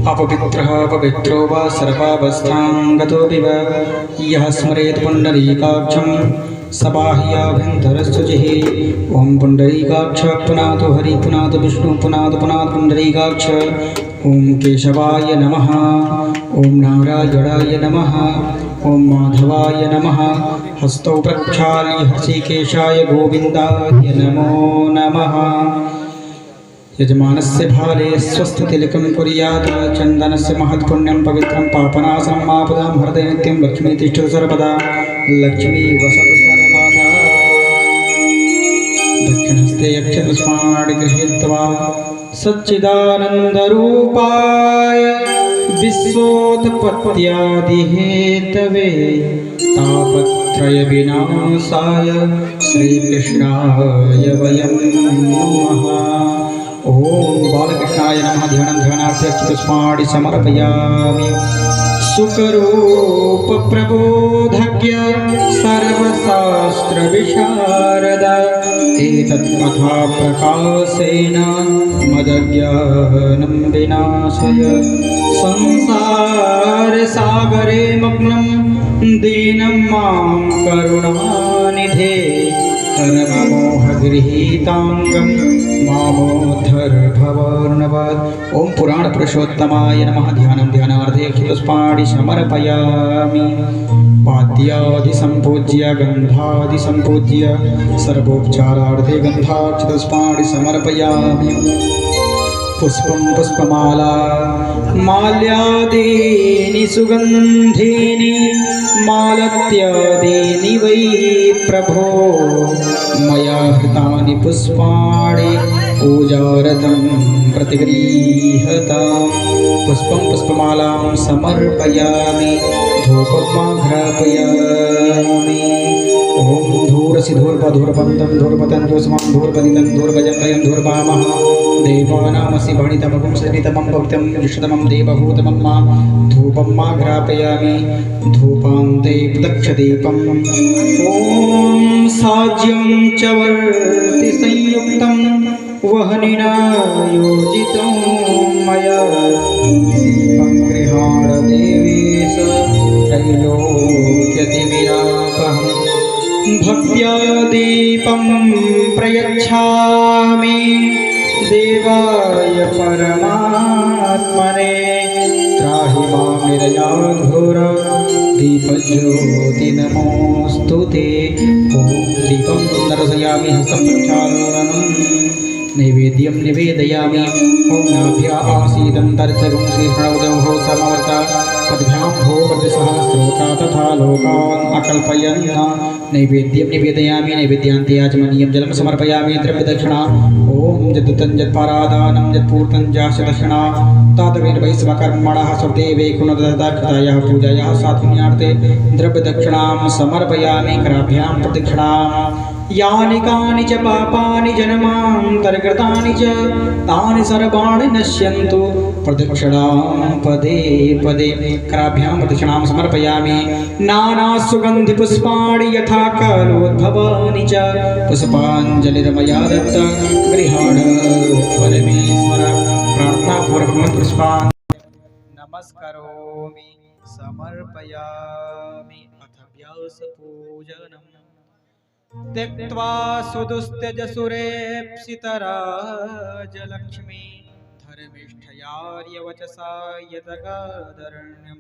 अपवित्रः पवित्रो वा सर्वावस्थां गतोऽपि वा यः स्मरेत् पुण्डरीकाक्षं सबाह्याभ्यन्तरस्तुतिः। ॐ पुण्डरीकाक्ष पुनातु हरि पुनातु विष्णु पुनातु पुण्डरीकाक्ष। ॐ केशवाय नमः। ॐ नारायणाय नमः। ॐ माधवाय नमः। हस्तौ प्रक्षाल्य हृषिकेशाय गोविन्दाय नमो नमः। यजमानस्य भाले स्वस्थतिलकं कुर्यात् चन्दनस्य महत्पुण्यं पवित्रं पापनाशनं मापदां हृदय नित्यं लक्ष्मी तिष्ठतु सर्वदा लक्ष्मी वसतु सर्वदा। दक्षिणहस्ते यक्षपुष्पाणि गृहीत्वा सच्चिदानन्दरूपाय विश्वोत्पत्त्यादिहेतवे तापत्रयविनाशाय श्रीकृष्णाय वयं नमः। ओम बालकृष्णाय नमः। ध्यानार्थं पुष्पाणि समर्पयामि। सुखरूप प्रबोधज्ञ सर्वशास्त्र विशारद एतत्कथा प्रकाशेन मदज्ञानं विनाशय। संसार सागरे मग्नं दीनं मां करुणानिधे कर्ममोहगृहीताङ्गं मामोद्धर भवार्णवात्। ओम पुराण पुरुषोत्तमाय नमः। ध्यानार्थे पुष्पाणि समर्पयामि। पाद्यादि संपूज्य गंधादि संपूज्य सर्वोपचारार्थे गंधाक्षपुष्पाणि समर्पयामि। पुष्पं पुष्पमाला माल्यादीनि सुगन्धीनि मालत्यादीनि वै प्रभो मया हृतानि पुष्पाणि पूजारतं प्रतिगृह्यताम्। पुष्पं पुष्पमालां समर्पयामि। धूपं घ्रापयामि। ओम धूरसि धूर्पधूर्पन्तं धूर्पतं धूर्स्मं धूर्पदितं धूर्भजं धूर्वामः। देवानामसि भणितमगुं सरितमं भक्तं विष्णुतमं देवभूतमं मा धूपं मा घ्रापयामि। धूपान्ते दक्षदीपम्। ओम साज्यं च वर्ति संयुक्तं वह्निना योजितं मया दीपं गृहाण देवेश त्रैलोक्यतिविरापहम्। भक्त्या दीपं प्रयच्छामि देवाय परमात्मने। त्राहि मां निरयाघोर दीपज्योति नमोऽस्तुते। ॐ दीपं दर्शयामि हस्तं प्रक्षालनं नैवेद्यं निवेदयामि। ॐ नाभ्या आसीदन्तर्चरुं श्रीप्रणवदो समवर्त पद्भ्यां भोगसहस्रोका तथा लोकान् अकल्पयन् नैवेद्यं निवेदयामि। नैवेद्यान्ते आचमनीयं जलं समर्पयामि। द्रव्यदक्षिणा ओम यद्दत्तं यत्पारादानं यत्पूर्तं जाश्च दक्षिणा तादवेन वैश्वकर्मणः सुदेवे कुणदत्तायाः पूजायाः सात्पुण्यार्थे द्रव्यदक्षिणां समर्पयामि। कराभ्यां प्रदक्षिणां। यानि कानि च पापानि जन्मान्तर्गतानि च तानि सर्वाणि नश्यन्तु प्रदक्षिणां पदे पदे। कराभ्यां प्रदक्षिणां समर्पयामि। नानासुगन्धिपुष्पाणि यथा कालोद्भवानि च पुष्पाञ्जलिर्मया दत्त गृहाण परमेश्वर। प्रार्थनापूर्वकं पुष्पान् नमस्करोमि समर्पयामि। अथ व्यासपूजनम्। त्यक्त्वा सुदुस्त्यजसुरेप्सितराजलक्ष्मी धर्मिष्ठयार्यवचसा यदगादरण्यं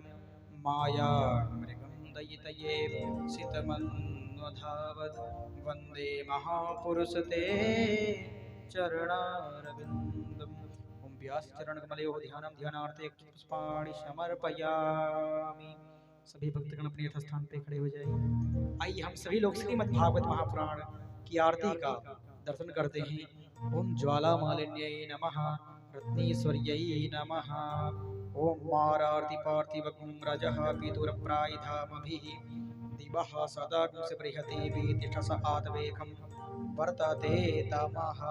मायामृगं दयितये सितमन्वधावत्। वन्दे महापुरुषते चरणारविन्दम्। ओम व्यासचरणकमलयोः ध्यानार्थे पुष्पाणि समर्पयामि। सभी भक्तगण अपने यथास्थान पे खड़े हो जाइए। आइए हम सभी लोग श्रीमद् भागवत महापुराण की आरती का दर्शन करते हैं। ओम ज्वाला मालिन्यै नमः। रत्नेश्वर्यै नमः। ओम मारार्ति पार्थिवगुं रजः पितुरप्रायधामभिः दिवः सदा से बृहति तिष्ठस आतवेकं वर्तते तमः।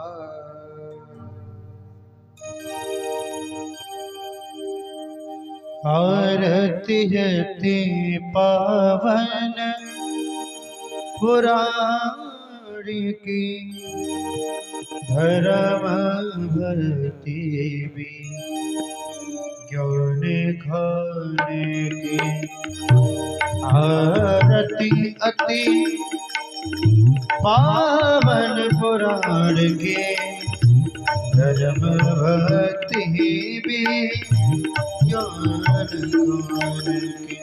आरती जति पावन पुराण की धर्म भक्ति भी ज्ञान खाने की। आरती अति पावन पुराण के धर्म भक्ति भी ज्ञान खाने की।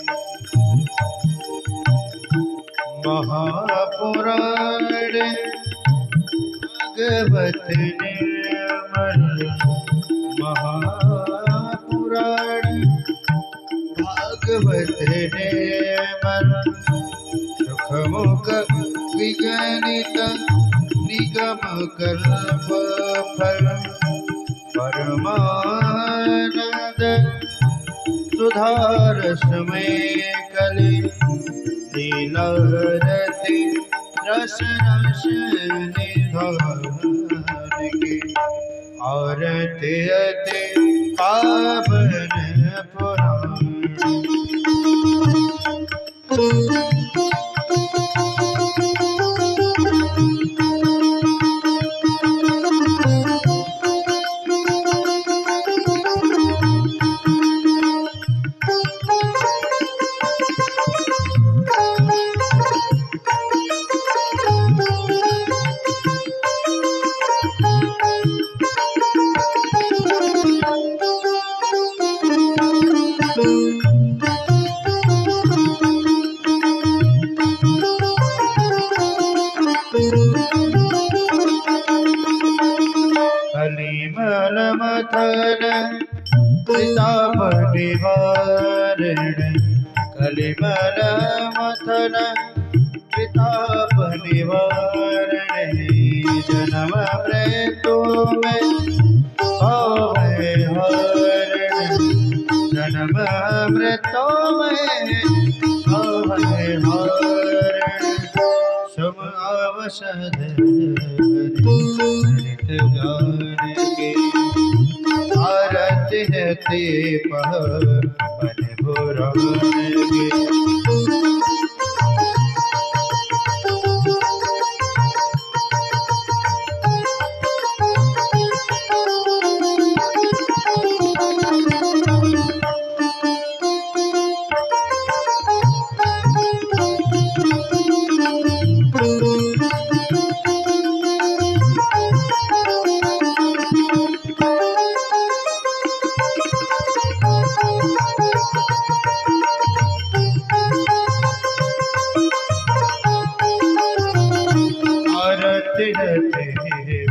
महापुराण भगवत निर्मल महापुराण भागवत निर्मल सुखमुख विगणित निगम कल्प फल परमानंद सुधार समय कली लीलारति रस रस निधान के। आरती अति पावन पुराण कलिमल मथन प्रताप निवारण कलिमल मथन प्रताप निवारण जन्म मृत्यु में भवै हरण जन्म मृत्यु में भवै हरण शुभ अवसर गान के। आरती हते पावन पुराण के।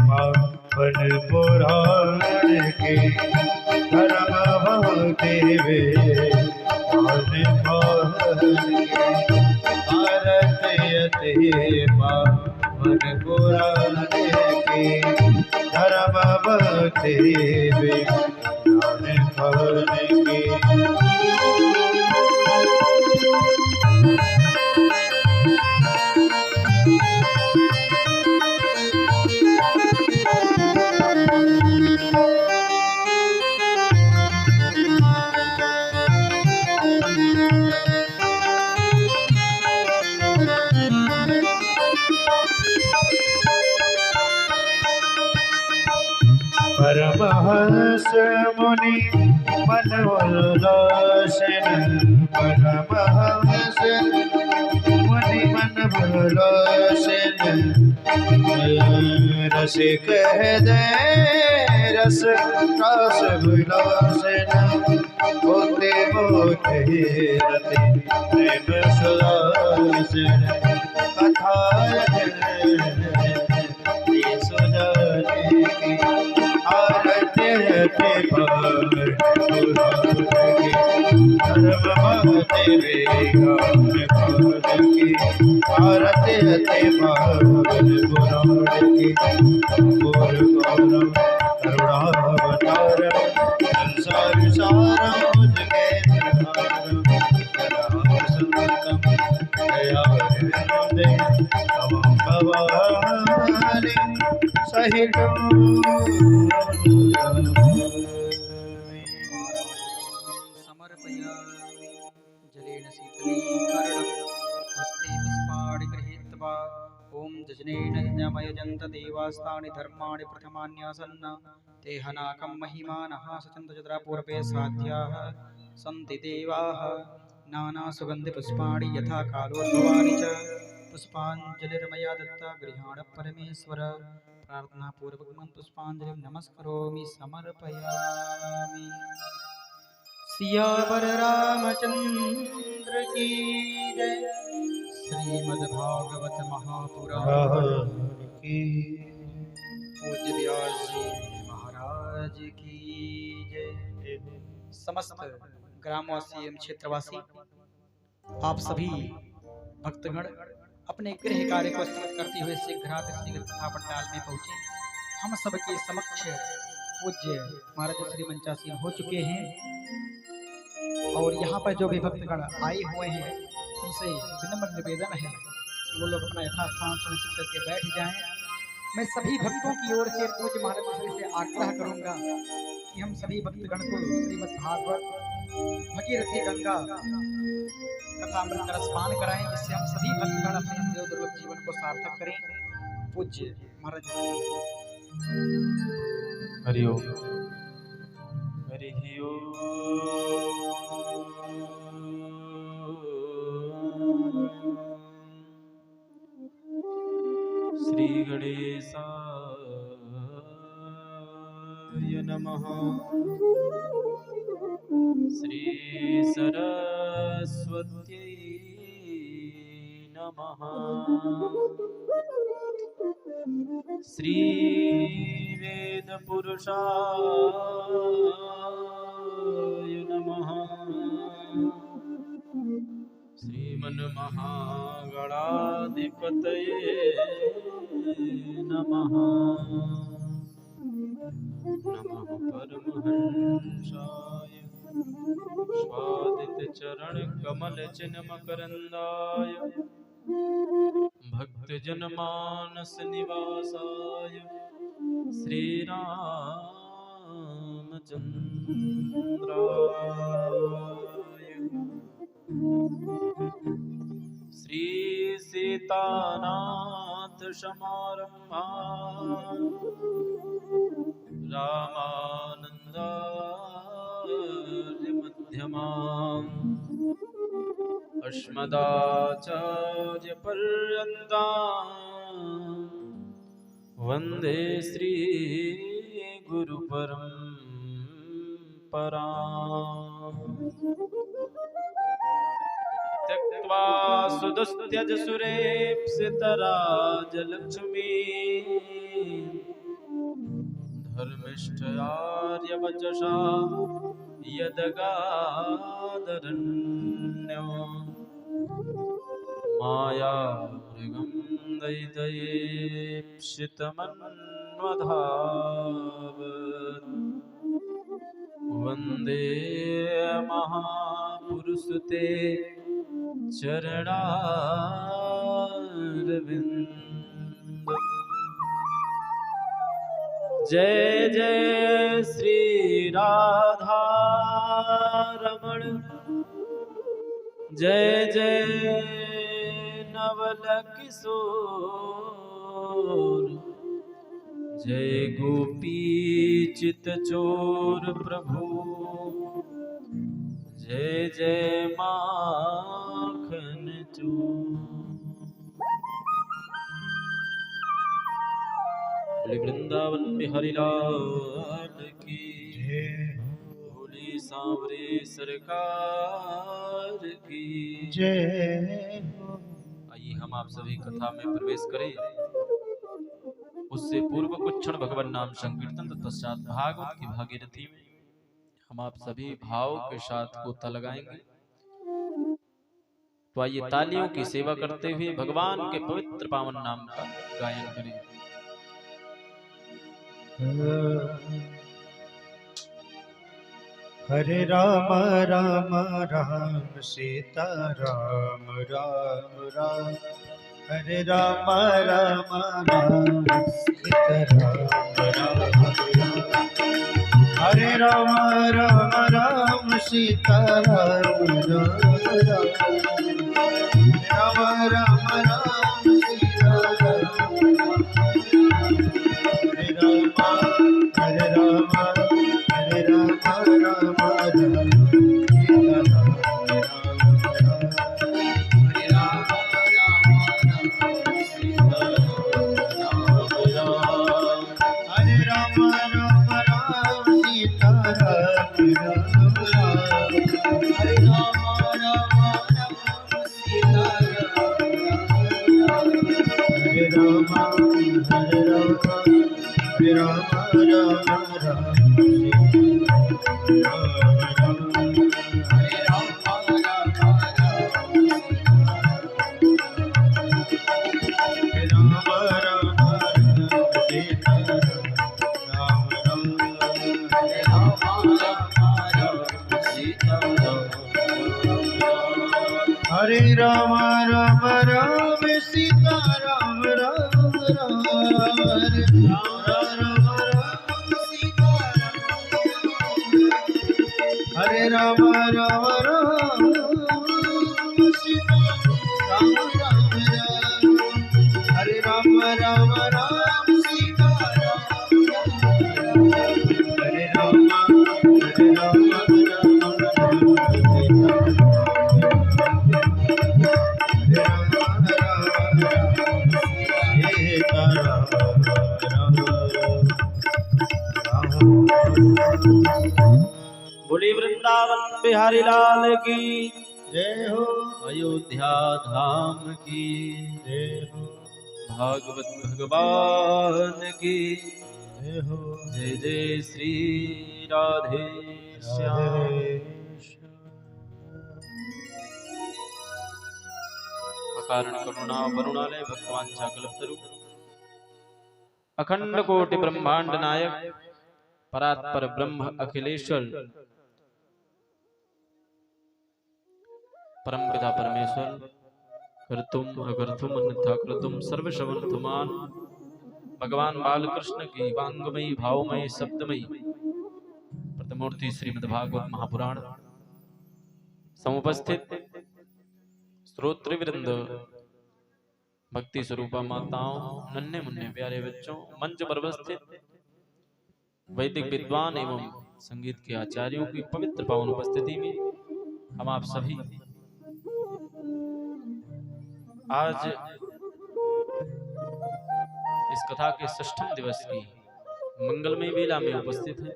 पावन पुराण के धर्म भक्ति वे आरती पावन पुराण के धर्म भक्ति वे के। परमहंस मुनि मन उल्लासन परमहंस मुनि मन उल्लासन रस कह दे रस रस विलासन होते होते रति प्रेम सुलासन कथा आरती पावन पुराण के धर्म भक्ति वे आरती पावन पुराण के। गौर गौरव करुणावतारम संसार सारम सहित समर्पयामि जलेन शीतलीकरणं हस्ते पुष्पाणि गृहीत्वा ॐ जजनेन यज्ञमयजन्त देवास्तानि धर्माणि प्रथमान्यासन्न ते हनाकं महिमानः सचन्तचतुरा पूर्वे साध्याः सन्ति देवाः नानासुगन्धिपुष्पाणि यथा कालोद्भवानि च पुष्पाञ्जलिर्मया दत्ता गृहाण परमेश्वर प्रार्थनापूर्वकं पुष्पाञ्जलिं नमस्करोमि समर्पयामि। सियावर रामचंद्र की जय। श्रीमद्भागवत महापुराण की पूज्य व्यास जी महाराज की जय। समस्त ग्रामवासी एवं क्षेत्रवासी आप सभी भक्तगण अपने गृह कार्य को स्थगित करते हुए शीघ्र कथा पंडाल में पहुंचे। हम सबके समक्ष पूज्य महाराज श्री मंचासीन हो चुके हैं और यहाँ पर जो भी भक्तगण आए हुए हैं उनसे विनम्र निवेदन है कि वो लोग अपना यथास्थान सुनिश्चित करके बैठ जाएं। मैं सभी भक्तों की ओर से पूज्य महाराज श्री से आग्रह करूंगा कि हम सभी भक्तगण को श्रीमद् भागवत भगीरथी गंगा कथामृत का रसपान कराएं, जिससे हम सभी भक्तगण अपने इस देव दुर्लभ जीवन को सार्थक करें। पूज्य महाराज हरि ओम हरि ओम। श्री गणेशाय नमः। श्री सरस्वत्यै नमः। श्री वेद पुरुषाय नमः। श्रीमन् महागणाधिपतये नमः। नमः परमहंसाय स्वादित चरण कमल चिन्ह मकरंदाय भक्त जनमानस निवासाय श्री रामचंद्राय श्री सीतानाथ समारंभा रामानंदार्य मध्यमाम् अस्मदाचार्य पर्यन्ताम् वन्दे श्री गुरु परम्पराम्। त्यक्त्वा सुदुस्त्यज सुरेप्सितराजलक्ष्मी धर्मिष्ठयार्यवचसा यदगादरण्यो मायामृगं दयितयेप्सितमन्वधावत् वन्दे महापुरुषते चरणारविन्द। जय जय श्री राधा रमण जय जय नवल किशोर जय गोपी चित चोर प्रभु जय जय माखन चोर। वृंदावन बिहारी लाल की भोली सांवरे सरकार की जय। आइए हम आप सभी कथा में प्रवेश करें। उससे पूर्व कुछ क्षण भगवान नाम संकीर्तन तत्पश्चात भागवत की भागीरथी में हम आप सभी भाव के साथ गोता लगाएंगे। तो आइए तालियों की सेवा करते हुए भगवान के पवित्र पावन नाम का गायन करें। हरे राम राम राम सीता राम राम राम हरे राम राम राम सीताराम राम हरे राम राम राम सीताराम राम राम राम राम सीताराम हरे राम हरे राम हरे राम राम राम हरे राम राम राम सीता राम राम राम हरे राम राम राम सीता हरे राम राम राम सीता राम राम राम हरे राम राम राम सीता राम हरे राम राम बोली वृंदावन बिहारी लाल की जय हो अयोध्या धाम की जय हो भागवत भगवान की जय हो जय जय श्री राधे श्याम। अकारण करुणा वरुणालय भक्तवांछा कल्पतरु अखंड कोटि ब्रह्मांड नायक परात्पर ब्रह्म अखिलेश्वर परमपिता परमेश्वर कर्तुम अकर्तुम अन्यथा कर्तुम सर्वशवन्तुमान भगवान बालकृष्ण की वांगमयी भावमयी शब्दमयी प्रतिमूर्ति श्रीमद्भागवत महापुराण समुपस्थित श्रोतृवृंद भक्ति स्वरूपा माताओं नन्हे मुन्ने प्यारे बच्चों मंच पर उपस्थित वैदिक विद्वान एवं संगीत के आचार्यों की पवित्र पावन उपस्थिति में हम आप सभी आज इस कथा के 6ठम दिवस की मंगलमय वेला में उपस्थित हैं।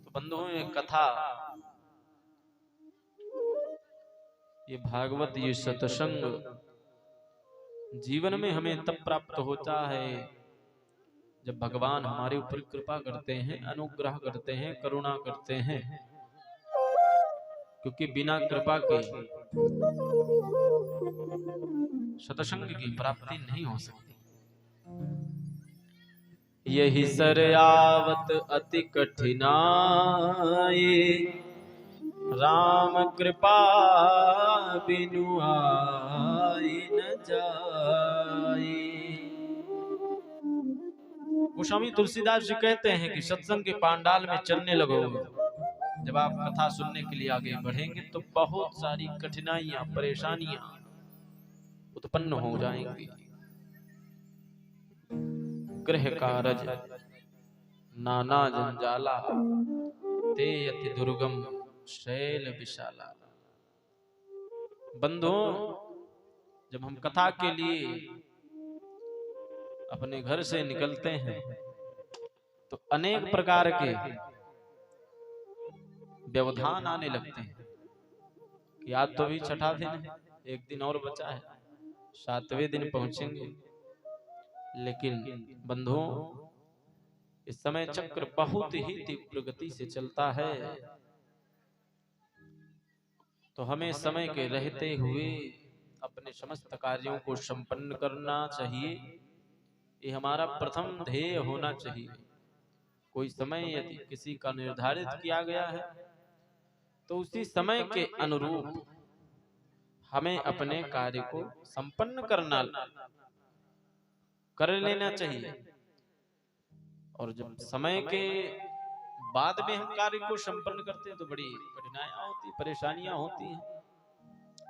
तो बंधुओं ये कथा ये भागवत ये सत्संग जीवन में हमें तब प्राप्त होता है जब भगवान हमारे ऊपर कृपा करते हैं, अनुग्रह करते हैं, करुणा करते हैं, क्योंकि बिना कृपा के सत्संग की प्राप्ति नहीं हो सकती। यही सरयावत अति कठिनाई राम कृपा बिनु आई न जाई। गोस्वामी तुलसीदास जी कहते हैं कि सत्संग के पांडाल में चलने लगोगे, जब आप कथा सुनने के लिए आगे बढ़ेंगे तो बहुत सारी कठिनाइयां परेशानियां उत्पन्न हो जाएंगी। गृह कारज नाना जंजाला ते अति दुर्गम शैल विशाला। बंधुओं जब हम कथा के लिए अपने घर से निकलते हैं तो अनेक प्रकार के व्यवधान आने लगते हैं कि आज तो भी 6ठा दिन है, एक दिन और बचा है, 7वें दिन पहुंचेंगे। लेकिन बंधुओं इस समय चक्र बहुत ही तीव्र गति से चलता है, तो हमें समय के रहते हुए अपने समस्त कार्यों को संपन्न करना चाहिए। ये हमारा प्रथम ध्येय होना चाहिए। कोई समय यदि किसी का निर्धारित किया गया है तो उसी समय के अनुरूप हमें अपने कार्य को संपन्न कर लेना चाहिए। और जब समय के बाद में हम कार्य को संपन्न करते हैं तो बड़ी कठिनाइयां होती, परेशानियां होती हैं।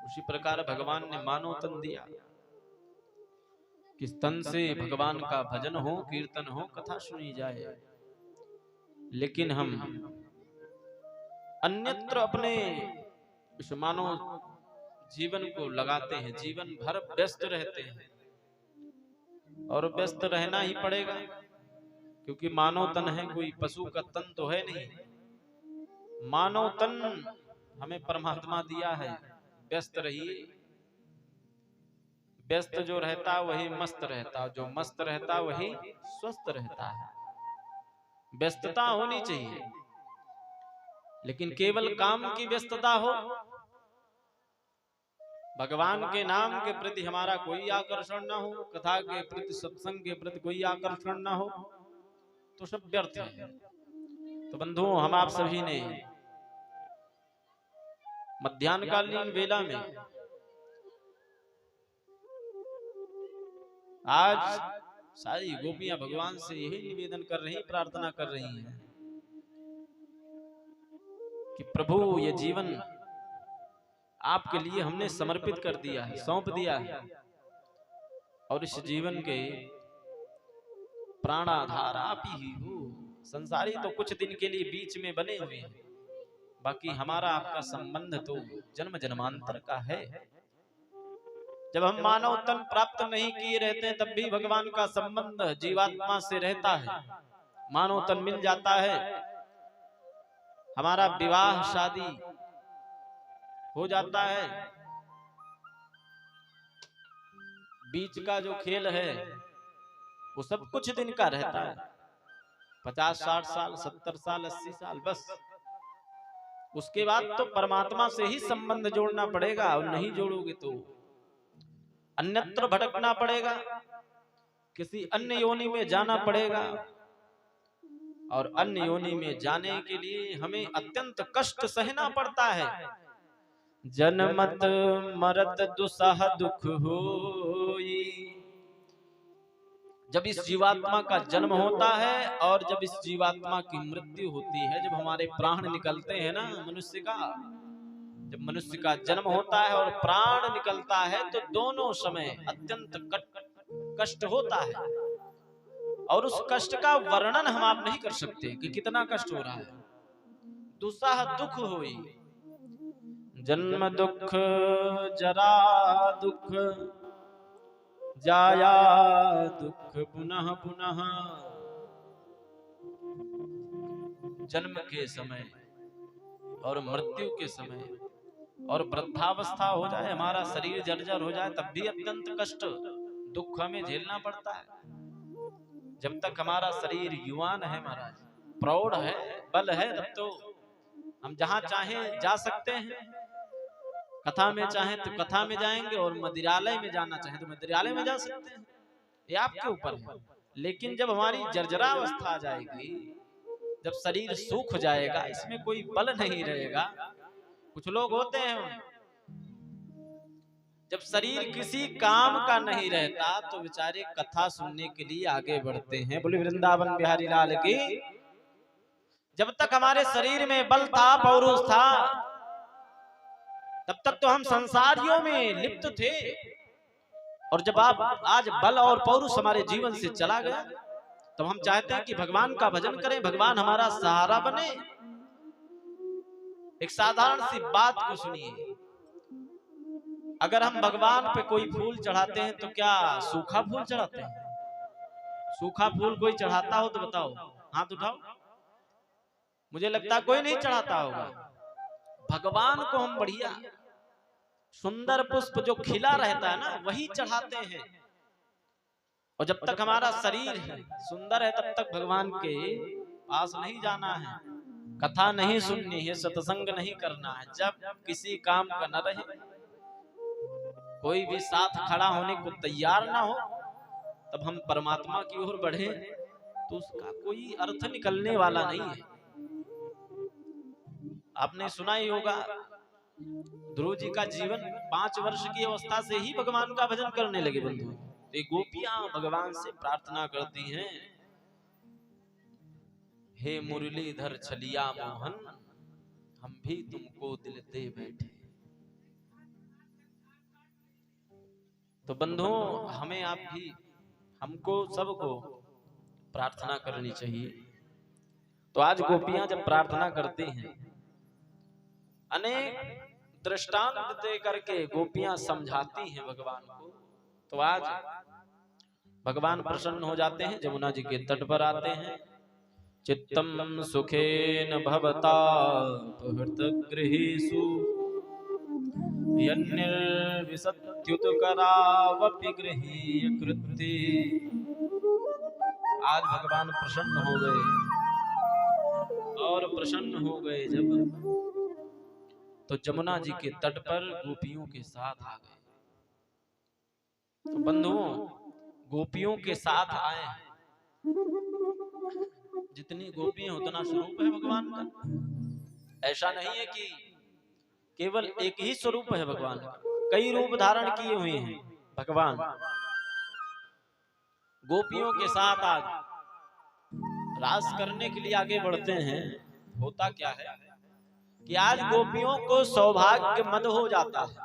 उसी प्रकार भगवान ने मानव तन दिया, किस तन से भगवान का भजन हो, कीर्तन हो, कथा सुनी जाए। लेकिन हम अन्यत्र अपने इस मानव जीवन को लगाते हैं, जीवन भर व्यस्त रहते हैं। और व्यस्त रहना ही पड़ेगा, क्योंकि मानव तन है, कोई पशु का तन तो है नहीं। मानव तन हमें परमात्मा दिया है। व्यस्त रहिए। व्यस्त जो रहता वही मस्त रहता, जो मस्त रहता वही स्वस्थ रहता है। व्यस्तता होनी चाहिए, लेकिन केवल काम की व्यस्तता हो, भगवान के नाम के प्रति हमारा कोई आकर्षण ना हो, कथा के प्रति, सत्संग के प्रति कोई आकर्षण ना हो, तो सब व्यर्थ है। तो बंधुओं, हम आप सभी ने मध्याह्नकालीन वेला में आज सारी गोपियां भगवान से यही निवेदन कर रही, प्रार्थना कर रही हैं कि प्रभु ये जीवन आपके लिए हमने समर्पित कर दिया है, सौंप दिया है। और इस जीवन के प्राणाधार आप ही हो। संसारी तो कुछ दिन के लिए बीच में बने हुए हैं, बाकी हमारा आपका संबंध तो जन्म जन्मांतर का है। जब हम मानव तन प्राप्त नहीं किए रहते हैं, तब भी भगवान का संबंध जीवात्मा से रहता है। मानव तन मिल जाता है, हमारा विवाह शादी हो जाता है। बीच का जो खेल है वो सब कुछ दिन का रहता है, 50-60 साल, 70 साल, 80 साल, बस। उसके बाद तो परमात्मा से ही संबंध जोड़ना पड़ेगा, और नहीं जोड़ोगे तो अन्यत्र भटकना पड़ेगा, किसी अन्य योनि में जाना पड़ेगा। और अन्य योनि में जाने के लिए हमें अत्यंत कष्ट सहना पड़ता है। जन्मत मरत दुसह दुख होई। जब इस जीवात्मा का जन्म होता है और जब इस जीवात्मा की मृत्यु होती है, जब हमारे प्राण निकलते हैं ना मनुष्य का, जब मनुष्य का जन्म होता है और प्राण निकलता है, तो दोनों समय अत्यंत कष्ट होता है। और उस कष्ट का वर्णन हम आप नहीं कर सकते कि कितना कष्ट हो रहा है। दुसह दुख होई। जन्म दुख, जरा दुख, जाया दुख पुनः पुनः। जन्म के समय और मृत्यु के समय और वृद्धावस्था हो जाए, हमारा शरीर जर्जर हो जाए, तब भी अत्यंत कष्ट दुख हमें झेलना पड़ता है। जब तक हमारा शरीर युवान है महाराज, प्रौढ़ है, बल है, तब तो हम जहां चाहें जा सकते हैं। कथा में चाहें तो कथा में जाएंगे, और मदिरालय में जाना चाहें तो मदिरालय में जा सकते हैं। ये आपके ऊपर है। लेकिन जब हमारी जर्जरावस्था आ जाएगी, जब शरीर सूख जाएगा, इसमें कोई बल नहीं रहेगा। कुछ लोग होते हैं, जब शरीर किसी काम का नहीं रहता तो बेचारे कथा सुनने के लिए आगे बढ़ते हैं। बोले वृंदावन बिहारी लाल की। जब तक हमारे शरीर में बल था, पौरुष था, तब तक तो हम संसारियों में लिप्त थे। और जब आप आज बल और पौरुष हमारे जीवन से चला गया, तो हम चाहते हैं कि भगवान का भजन करें, भगवान हमारा सहारा बने। एक साधारण सी बात को सुनिए, अगर हम भगवान पे कोई फूल चढ़ाते हैं तो क्या सूखा फूल चढ़ाते हैं? सूखा फूल कोई चढ़ाता हो तो बताओ, हाथ उठाओ। मुझे लगता है कोई नहीं चढ़ाता होगा। भगवान को हम बढ़िया सुंदर पुष्प जो खिला रहता है ना, वही चढ़ाते हैं। और जब तक हमारा शरीर है सुंदर है, तब तक भगवान के पास नहीं जाना है, कथा नहीं सुननी है, सत्संग नहीं करना है। जब किसी काम का न रहे, कोई भी साथ खड़ा होने को तैयार ना हो, तब हम परमात्मा की ओर बढ़े तो उसका कोई अर्थ निकलने वाला नहीं है। आपने सुना ही होगा, ध्रुव जी का जीवन 5 वर्ष की अवस्था से ही भगवान का भजन करने लगे बंधु। तो गोपियां भगवान से प्रार्थना करती हैं, हे मुरलीधर छलिया मोहन, हम भी तुमको दिल दे बैठे। तो बंधुओं, हमें आप भी, हमको सबको प्रार्थना करनी चाहिए। तो आज गोपियां जब प्रार्थना करती हैं, अनेक दृष्टांत दे करके गोपियां समझाती हैं भगवान को, तो आज भगवान प्रसन्न हो जाते हैं, जमुना जी के तट पर आते हैं। चित्तम सुखेन भवता हृतगृहेषु यन्निर्विशत्युत्करावपि गृहीय कृत्ते। आज भगवान प्रसन्न हो गए, और प्रसन्न हो गए जब, तो जमुना जी के तट पर गोपियों के साथ आ गए। तो बंधुओं, गोपियों के साथ आए, जितनी गोपी उतना स्वरूप है भगवान का। ऐसा नहीं है कि केवल एक ही स्वरूप है भगवान का, कई रूप धारण किए हुए हैं भगवान। गोपियों के साथ आज रास करने के लिए आगे बढ़ते हैं। होता क्या है कि आज गोपियों को सौभाग्य मद हो जाता है।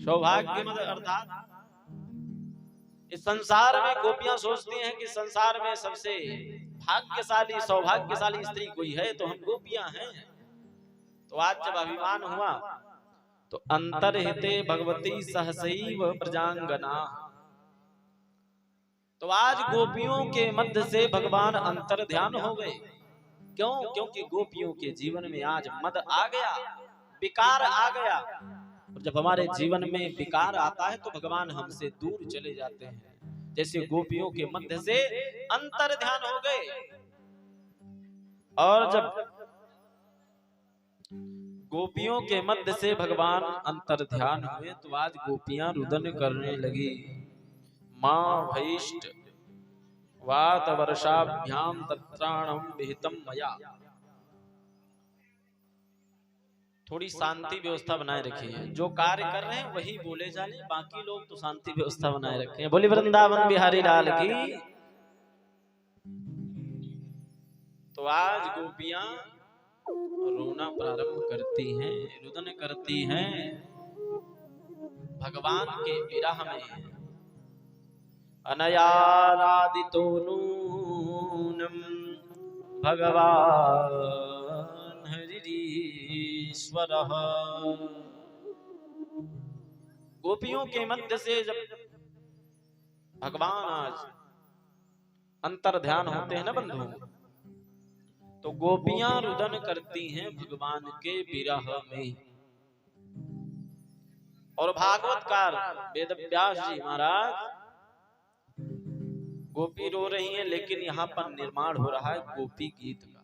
सौभाग्य मद अर्थात इस संसार में गोपियां सोचती हैं कि संसार में सबसे भाग्यशाली सौभाग्यशाली स्त्री कोई है तो हम गोपियां हैं। तो आज जब अभिमान हुआ तो अंतर्हिते भगवती सहसैव प्रजांगना। तो आज गोपियों के मध्य से भगवान अंतर ध्यान हो गए। क्यों? क्योंकि गोपियों के जीवन में आज मद आ गया, विकार आ गया। और जब हमारे जीवन में विकार आता है तो भगवान हमसे दूर चले जाते हैं। जैसे गोपियों के मध्य से अंतर ध्यान हो गए, और जब गोपियों के मध्य से भगवान अंतर ध्यान हुए तो आज गोपियां रुदन करने लगी। मां भैष्ट वात वर्षाभ्याम तत्राणम विहितम मया। थोड़ी शांति व्यवस्था बनाए रखिए। जो कार्य कर रहे हैं वही बोले जाने, बाकी लोग तो शांति व्यवस्था बनाए रखे। बोली वृंदावन बिहारी लाल की। तो आज गोपियां रोना प्रारंभ करती हैं, रुदन करती हैं भगवान के विरह में। अनयारादितो नूनम भगवान हरिश्वरः। गोपियों के मध्य से जब भगवान आज अंतर ध्यान होते हैं ना बंधु, तो गोपियां रुदन करती हैं भगवान के विरह में। और भागवतकार वेदव्यास जी महाराज, गोपी रो रही हैं, लेकिन यहाँ पर निर्माण हो रहा है गोपी गीत का।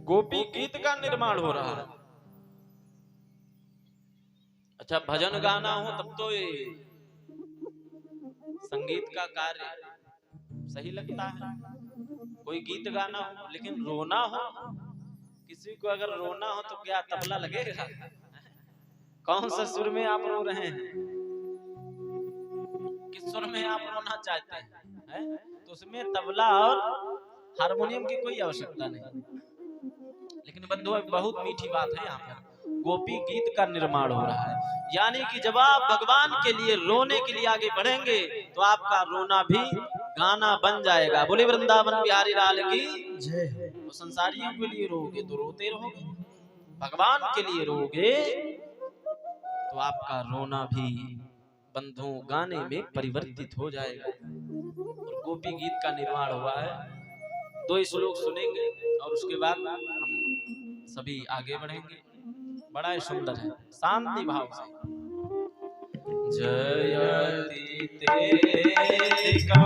गोपी गीत का निर्माण हो रहा है। अच्छा, भजन गाना हो तब तो ये संगीत का कार्य सही लगता है, कोई गीत गाना हो। लेकिन रोना हो, किसी को अगर रोना हो तो क्या तबला लगेगा? कौन सा सुर में आप रो रहे हैं, किस सुर में आप रोना चाहते हैं, तो उसमें तबला और हारमोनियम की कोई आवश्यकता नहीं। लेकिन बंधुओं, बहुत मीठी बात है, यहाँ पर गोपी गीत का निर्माण हो रहा है। यानी कि जब आप भगवान के लिए रोने के लिए आगे बढ़ेंगे तो आपका रोना भी गाना बन जाएगा। बोले वृंदावन बिहारी लाल की जय। तो संसारियों के लिए रोगे तो रोते रहोगे, भगवान के लिए रोगे तो आपका रोना भी बंधुओं गाने में परिवर्तित हो जाएगा। और गोपी गीत का निर्माण हुआ है। 2 श्लोक सुनेंगे और उसके बाद हम सभी आगे बढ़ेंगे। बड़ा ही सुंदर है, शांति भाव से। जयति तेका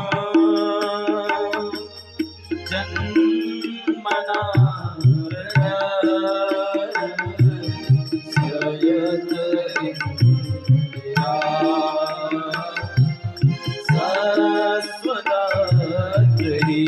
जन्मना सरस्वती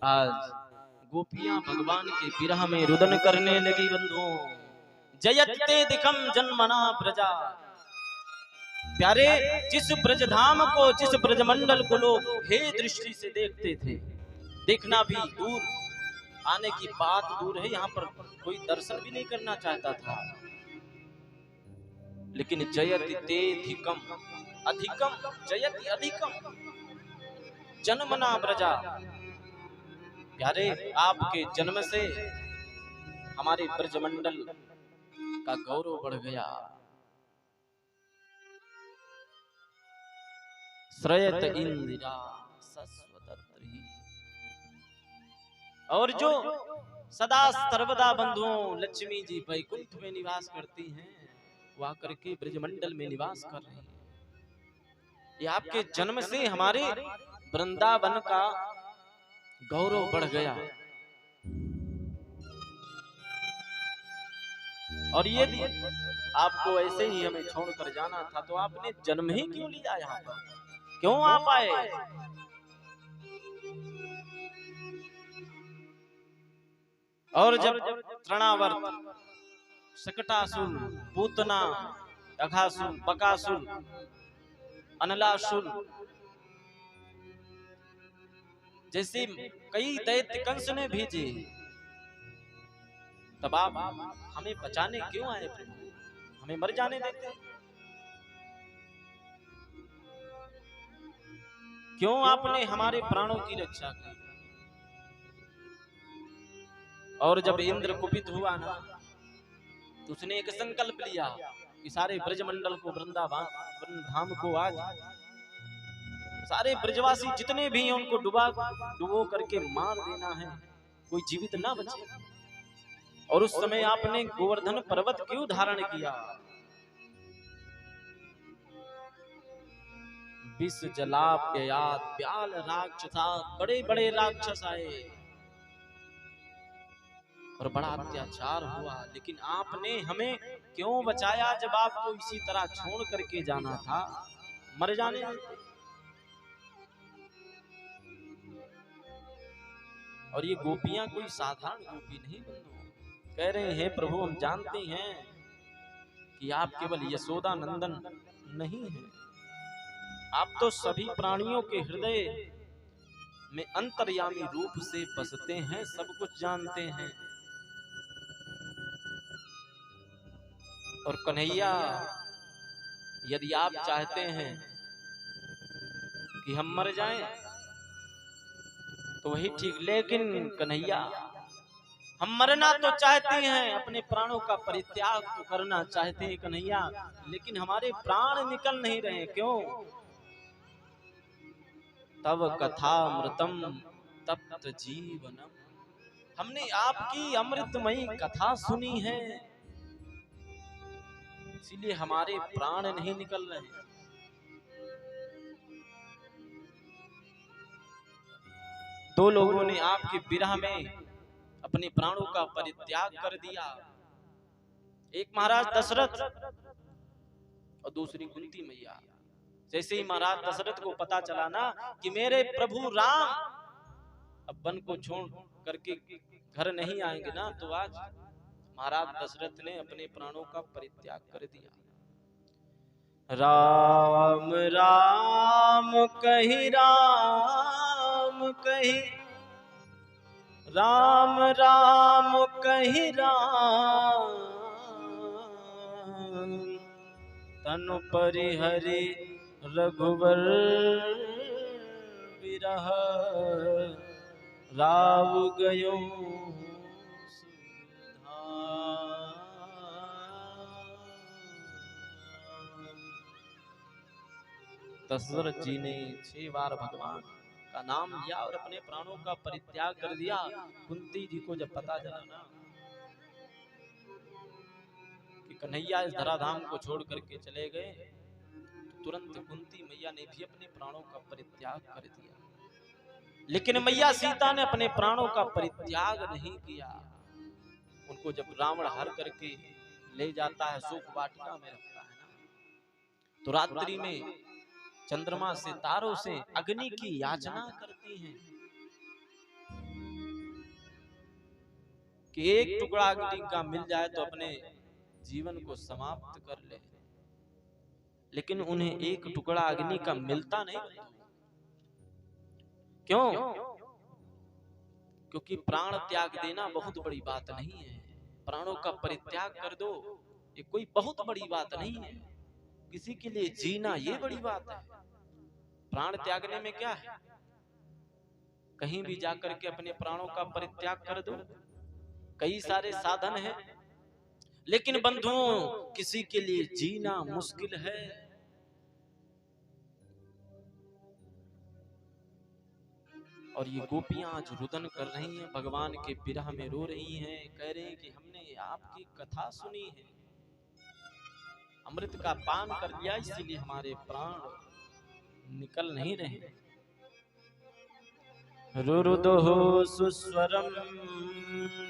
आज गोपियां भगवान के विरह में रुदन करने लगी। बंधुओं, जयते दिखम जन्मना प्रजा। प्यारे, जिस ब्रजधाम को, जिस ब्रजमंडल को लोग हे दृष्टि से देखते थे, देखना भी दूर, आने की बात दूर है, यहाँ पर कोई दर्शन भी नहीं करना चाहता था। लेकिन जयति तेधिकम अधिकम, जयति अधिकम जन्मना ब्रजा। प्यारे, आपके जन्म से हमारे ब्रजमंडल का गौरव बढ़ गया। श्रयत इंदिरा सस्वदत्री। और जो सदा सर्वदा बंधुओं लक्ष्मी जी वैकुंठ में निवास करती हैं, वो आकर के ब्रजमंडल में निवास कर रही हैं। ये आपके जन्म से हमारे वृंदावन का गौरव बढ़ गया। और ये आपको ऐसे ही हमें छोड़कर जाना था, तो आपने जन्म ही क्यों लिया यहाँ पर, क्यों आप आए? और जब तृणावर्त, शकटासुर, पूतना, अघासुर, बकासुर, अनलासुर जैसे कई दैत्य कंस ने भेजे, तब आप हमें बचाने क्यों आए प्रभु? हमें मर जाने देते? क्यों आपने हमारे प्राणों की रक्षा की? और जब इंद्र कुपित हुआ ना, तो उसने एक संकल्प लिया कि सारे ब्रजमंडल को, वृंदावन धाम को आज सारे ब्रजवासी जितने भी हैं उनको डुबो करके मार देना है, कोई जीवित ना बचे। और उस समय आपने गोवर्धन पर्वत क्यों धारण किया? विष जलाप्ययात व्याल राक्षसा, बड़े बड़े राक्षस आए और बड़ा अत्याचार हुआ, लेकिन आपने हमें क्यों बचाया? जब आपको इसी तरह छोड़ करके जाना था, मर जाने। और ये गोपियां कोई साधारण गोपी नहीं बंधु, कह रहे हैं प्रभु हम जानते हैं कि आप केवल यशोदा नंदन नहीं हैं, आप तो सभी प्राणियों के हृदय में अंतर्यामी रूप से बसते हैं, सब कुछ जानते हैं। और कन्हैया, यदि आप चाहते हैं कि हम मर जाएं तो वही ठीक, लेकिन कन्हैया हम मरना तो चाहते हैं, अपने प्राणों का परित्याग तो करना चाहते हैं कन्हैया, लेकिन हमारे प्राण निकल नहीं रहे। क्यों? तब कथामृतम तप्त जीवनम, हमने आपकी अमृतमयी कथा सुनी है, इसीलिए हमारे प्राण नहीं निकल रहे। दो लोगों ने आपके विरह में अपने प्राणों का परित्याग कर दिया, एक महाराज दशरथ और दूसरी कुंती मैया। जैसे ही महाराज दशरथ को पता चला ना कि मेरे प्रभु राम अब वन को छोड़ करके घर नहीं आएंगे ना, तो आज महाराज दशरथ ने अपने प्राणों का परित्याग कर दिया। राम राम कहि, राम कहि, राम राम कहि राम, तनु परिहरि रघुवर विरह, राव गयो दशरथ जी ने 6 बार भगवान का नाम लिया और अपने प्राणों का परित्याग कर दिया। कुंती जी को जब पता चला ना कि कन्हैया इस धराधाम को छोड़ करके चले गए, तो तुरंत कुंती मैया ने भी अपने प्राणों का परित्याग कर दिया। लेकिन मैया सीता ने अपने प्राणों का परित्याग नहीं किया। उनको जब रावण हर करके ले जाता है, शोक वाटिका में रखता है ना, तो रात्रि में चंद्रमा से, तारों से अग्नि की याचना करती हैं कि एक टुकड़ा अग्नि का मिल जाए तो अपने जीवन को समाप्त कर ले, लेकिन उन्हें एक टुकड़ा अग्नि का मिलता नहीं। क्यों? क्योंकि प्राण त्याग देना बहुत बड़ी बात नहीं है। प्राणों का परित्याग कर दो, ये कोई बहुत बड़ी बात नहीं है। किसी के लिए जीना ये बड़ी बात है। प्राण त्यागने में क्या है? कहीं भी जाकर के अपने प्राणों का परित्याग कर दो। कई सारे साधन हैं, लेकिन बंधुओं किसी के लिए जीना मुश्किल है। और ये गोपियां आज रुदन कर रही हैं, भगवान के विरह में रो रही हैं, कह रही हैं कि हमने आपकी कथा सुनी है, अमृत का पान कर लिया, इसीलिए हमारे प्राण निकल नहीं रहे। रुरुदुः सुस्वरम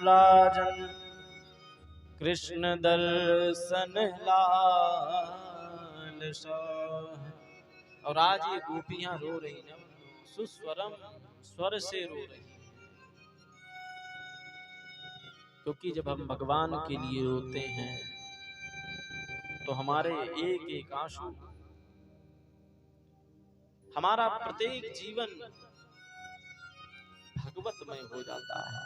राजन कृष्ण दर्शन लालसा। और आज ये गोपियां रो रही हैं, सुस्वरम, स्वर से रो रही हैं। क्योंकि जब हम भगवान के लिए रोते हैं तो हमारे एक एक आंसू, हमारा प्रत्येक जीवन भगवतमय हो जाता है।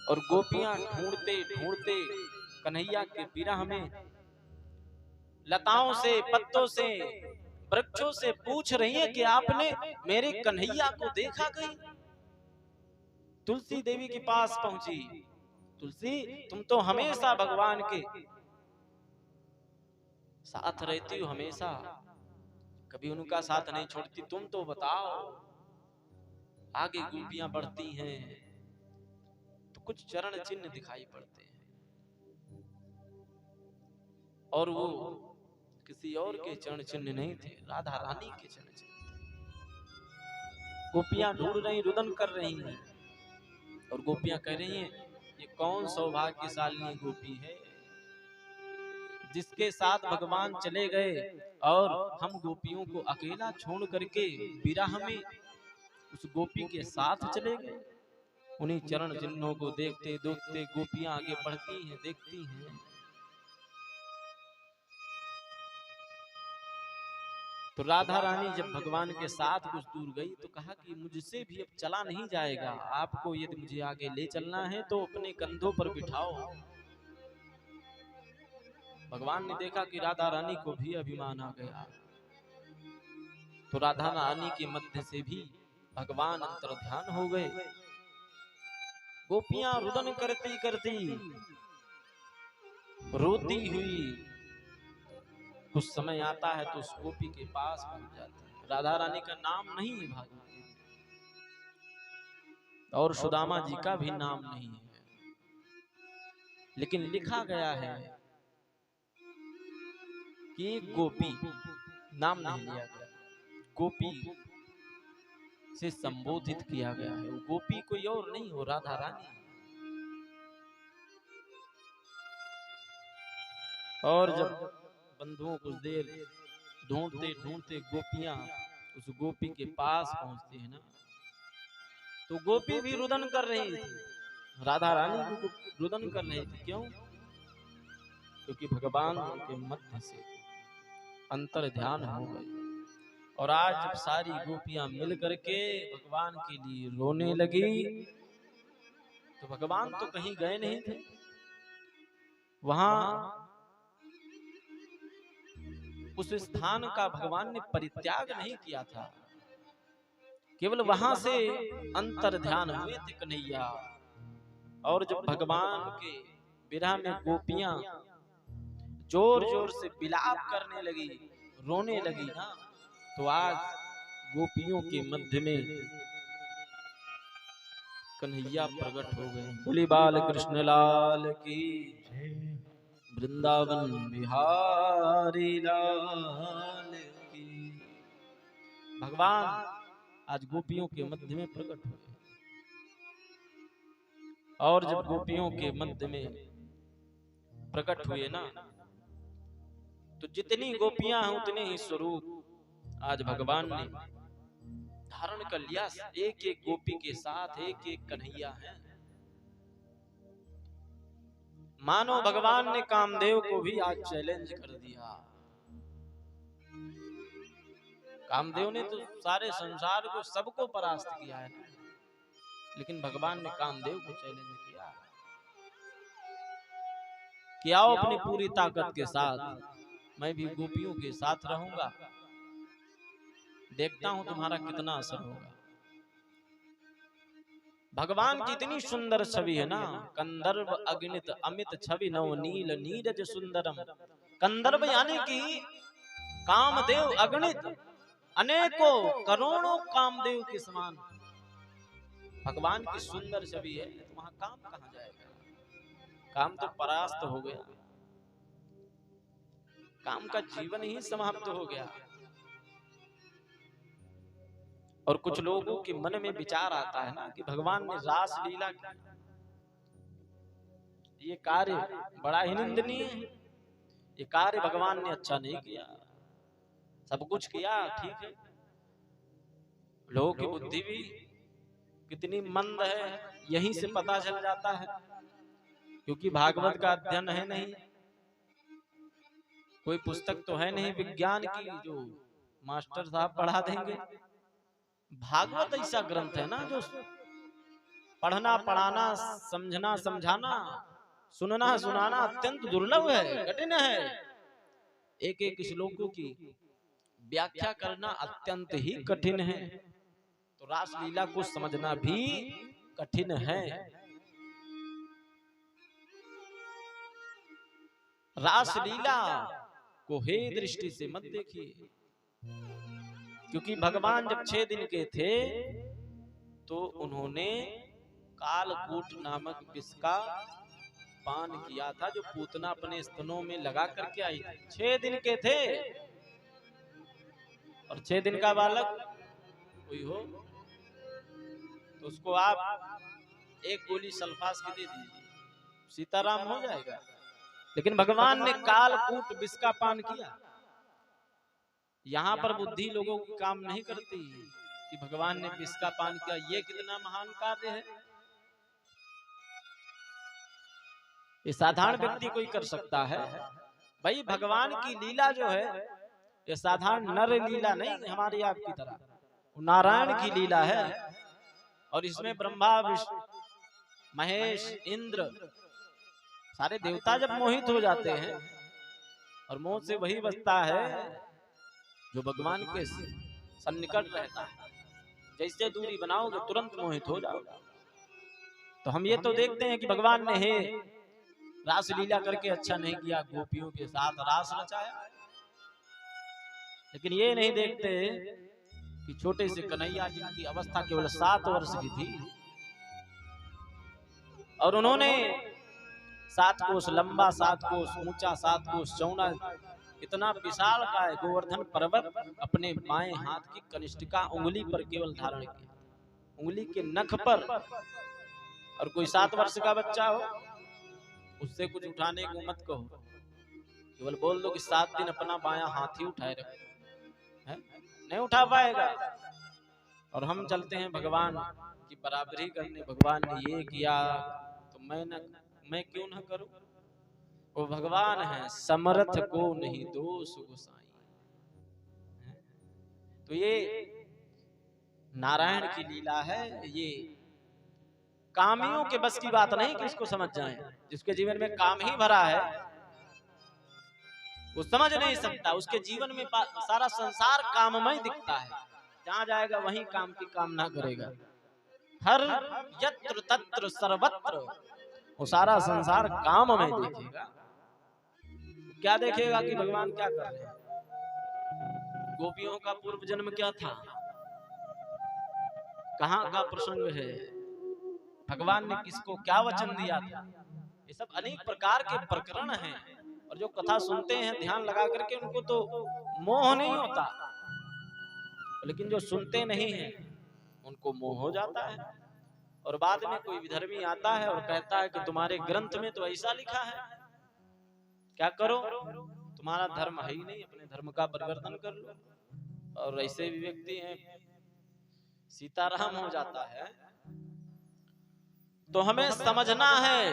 और गोपियां ढूंढते ढूंढते कन्हैया के विरह में लताओं से, पत्तों से, वृक्षों से पूछ रही हैं कि आपने मेरे कन्हैया को देखा कहीं? तुलसी देवी के पास पहुंची। तुलसी, तुम तो हमेशा भगवान के साथ रहती हो, हमेशा कभी उनका साथ नहीं छोड़ती, तुम तो बताओ। आगे गोपियां बढ़ती हैं तो कुछ चरण चिन्ह दिखाई पड़ते हैं, और वो किसी और के चरण चिन्ह नहीं थे, राधा रानी के चरण चिन्ह थे। गोपियां ढूंढ रही, रुदन कर रही हैं, और गोपियां कह रही हैं ये कौन सौभाग्यशाली गोपी है जिसके साथ भगवान चले गए और हम गोपियों को अकेला छोड़ करके विरह में उस गोपी के साथ चले गए। उन्हीं चरण चिन्हों को देखते देखते गोपियां आगे बढ़ती हैं, देखती हैं। तो राधा रानी जब भगवान के साथ कुछ दूर गई तो कहा कि मुझसे भी अब चला नहीं जाएगा, आपको यदि मुझे आगे ले चलना है तो अपने कंधों पर बिठाओ। भगवान ने देखा कि राधा रानी को भी अभिमान आ गया, तो राधा रानी के मध्य से भी भगवान अंतर्ध्यान हो गए। गोपियां रुदन करती करती रोती हुई कुछ समय आता है तो उस गोपी के पास पहुंच जाती है। राधा रानी का नाम नहीं है भागवत, और सुदामा जी का भी नाम नहीं है, लेकिन लिखा गया है कि गोपी, नाम नहीं लिया गया, गोपी से संबोधित किया गया है। वो गोपी कोई और नहीं हो, राधा रानी। और जब बंधुओं कुछ देर ढूंढते ढूंढते गोपियां उस गोपी के पास पहुंचती है ना, तो गोपी भी रुदन कर रही थी, राधा रानी भी रुदन कर रही थी। क्यों? क्योंकि भगवान के मध्य से अंतर ध्यान हो गए। और आज जब सारी गोपियां मिल करके भगवान के लिए रोने लगी, तो भगवान तो कहीं गए नहीं थे, वहां उस स्थान का भगवान ने परित्याग नहीं किया था, केवल वहां से अंतर ध्यान हुए थे कन्हैया। और जब भगवान के विरह में गोपियां जोर जोर से विलाप करने लगी, रोने लगी ना, तो आज गोपियों के मध्य में कन्हैया प्रकट हो गए। बोली बाल कृष्ण लाल की, वृंदावन बिहारी लाल की। भगवान आज गोपियों के मध्य में प्रकट हुए। और जब गोपियों के मध्य में प्रकट हुए ना, तो जितनी गोपियां हैं उतने ही स्वरूप आज भगवान ने धारण कर लिया। एक एक गोपी के साथ एक एक कन्हैया है। मानो भगवान ने कामदेव को भी आज चैलेंज कर दिया। कामदेव ने तो सारे संसार को सबको परास्त किया है, लेकिन भगवान ने कामदेव को चैलेंज किया कि आओ अपनी पूरी ताकत के साथ, मैं भी गोपियों के साथ रहूंगा, देखता हूं तुम्हारा कितना असर होगा। भगवान की इतनी सुंदर छवि है ना, कंदर्प अगणित अमित छवि नव नील नीरज सुंदरम। कंदर्प यानी कि कामदेव अगणित, अनेकों करोड़ों कामदेव के समान भगवान की सुंदर छवि है, तो वहां काम कहां जाएगा? काम तो परास्त हो गया, काम का जीवन ही समाप्त हो गया। और कुछ लोगों के मन में विचार आता है ना कि भगवान ने रास लीला की, ये कार्य बड़ा ही निंदनीय है, ये कार्य भगवान ने अच्छा नहीं किया। सब कुछ किया ठीक है, लोगों की बुद्धि भी कितनी मंद है यहीं से पता चल जाता है, क्योंकि भागवत का अध्ययन है नहीं, कोई पुस्तक तो है नहीं विज्ञान की जो मास्टर साहब पढ़ा देंगे। भागवत ऐसा ग्रंथ है ना जो पढ़ना पढ़ाना समझना समझाना सुनना सुनाना अत्यंत दुर्लभ है, कठिन है। एक एक श्लोकों की व्याख्या करना अत्यंत ही कठिन है, तो रासलीला को समझना भी कठिन है। रासलीला को हे दृष्टि से मत देखिए, क्योंकि भगवान जब 6 दिन के थे तो उन्होंने कालकूट नामक विष का पान किया था, जो पूतना अपने स्तनों में लगा करके आई थी। 6 दिन के थे, और 6 दिन का बालक कोई हो तो उसको आप एक गोली सल्फास की दे दीजिए, सीताराम हो जाएगा। लेकिन भगवान ने कालकूट विष का पान किया। यहाँ पर बुद्धि लोगों की काम नहीं करती कि भगवान ने विष का पान किया, ये कितना महान कार्य है। ये साधारण व्यक्ति कोई कर सकता है? भाई भगवान की लीला जो है ये साधारण नर लीला नहीं हमारी आपकी तरह, नारायण की लीला है। और इसमें ब्रह्मा विष्णु महेश इंद्र सारे देवता जब मोहित हो जाते हैं, और मोह से वही बचता है जो भगवान के सन्निकट रहता है। जैसे दूरी बनाओगे तुरंत मोहित हो जाओगे। तो हम ये तो देखते हैं कि भगवान ने हे रास लीला करके अच्छा नहीं किया, गोपियों के साथ रास रचाया, लेकिन ये नहीं देखते कि छोटे से कन्हैया जिनकी अवस्था केवल 7 वर्ष की थी, और उन्होंने 7 कोस लंबा 7 कोस ऊंचा 7 कोस चौड़ा इतना विशाल का है गोवर्धन पर्वत अपने बाएं हाथ की कनिष्ठिका उंगली पर केवल धारण किया, उंगली के नख पर। और कोई 7 वर्ष का बच्चा हो उससे कुछ उठाने को मत कहो, केवल बोल दो कि 7 दिन अपना बायां हाथ ही उठाए रखो, नहीं उठा पाएगा। और हम चलते हैं भगवान की बराबरी करने, भगवान ने ये किया तो मैं क्यों ना करूं। वो भगवान है समर्थ को नहीं दोष गोसाई। तो ये नारायण की लीला है, ये कामियों के बस की बात नहीं कि इसको समझ जाएं। जिसके जीवन में काम ही भरा है वो समझ नहीं सकता, उसके जीवन में सारा संसार काममय दिखता है, जहां जाएगा वहीं काम की कामना करेगा। हर यत्र तत्र सर्वत्र वो सारा संसार काममय देखेगा। क्या देखेगा कि भगवान क्या कर रहे हैं, गोपियों का पूर्व जन्म क्या था, कहां का प्रसंग है, भगवान ने किसको क्या वचन दिया था। ये सब अनेक प्रकार के प्रकरण हैं, और जो कथा सुनते हैं ध्यान लगा करके उनको तो मोह नहीं होता, लेकिन जो सुनते नहीं हैं उनको मोह हो जाता है। और बाद में कोई विधर्मी आता है और कहता है कि तुम्हारे ग्रंथ में तो ऐसा लिखा है, क्या करो, तुम्हारा धर्म है ही नहीं, अपने धर्म का परिवर्तन कर लो। और ऐसे भी व्यक्ति हैं, सीताराम हो जाता है। तो हमें समझना है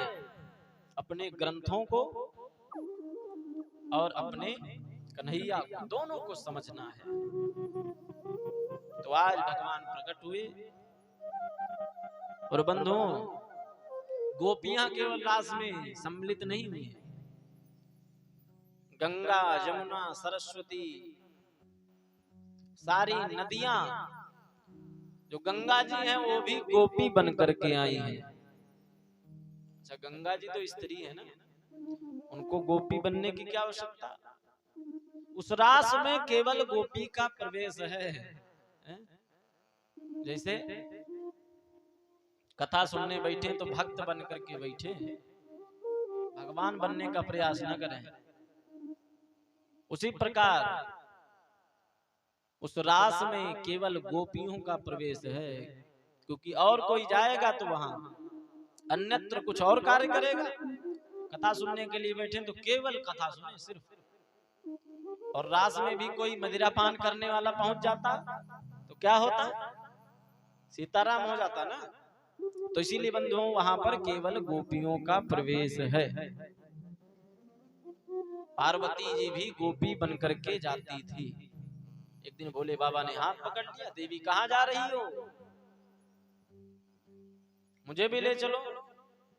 अपने ग्रंथों को और अपने कन्हैया दोनों को समझना है। तो आज भगवान प्रकट हुए और बंधुओं गोपियां केवल रास में सम्मिलित नहीं हुई, गंगा यमुना सरस्वती सारी नदियां, जो गंगा जी हैं वो भी गोपी बन करके आई हैं। अच्छा, गंगा जी तो स्त्री है ना, उनको गोपी बनने की क्या आवश्यकता? उस रास में केवल गोपी का प्रवेश है। जैसे कथा सुनने बैठे तो भक्त बन करके बैठे, भगवान बनने का प्रयास न करें। उसी प्रकार उस रास में केवल गोपियों का प्रवेश है, क्योंकि और कोई जाएगा तो वहां अन्यत्र कुछ और कार्य करेगा। कथा सुनने के लिए बैठे तो केवल कथा सुने सिर्फ, और रास में भी कोई मदिरा पान करने वाला पहुंच जाता तो क्या होता? सीताराम हो जाता ना। तो इसीलिए बंधुओं वहां पर केवल गोपियों का प्रवेश है। पार्वती जी भी गोपी बन करके जाती थी। एक दिन भोले बाबा ने हाथ पकड़ लिया, देवी कहाँ जा रही हो, मुझे भी ले चलो।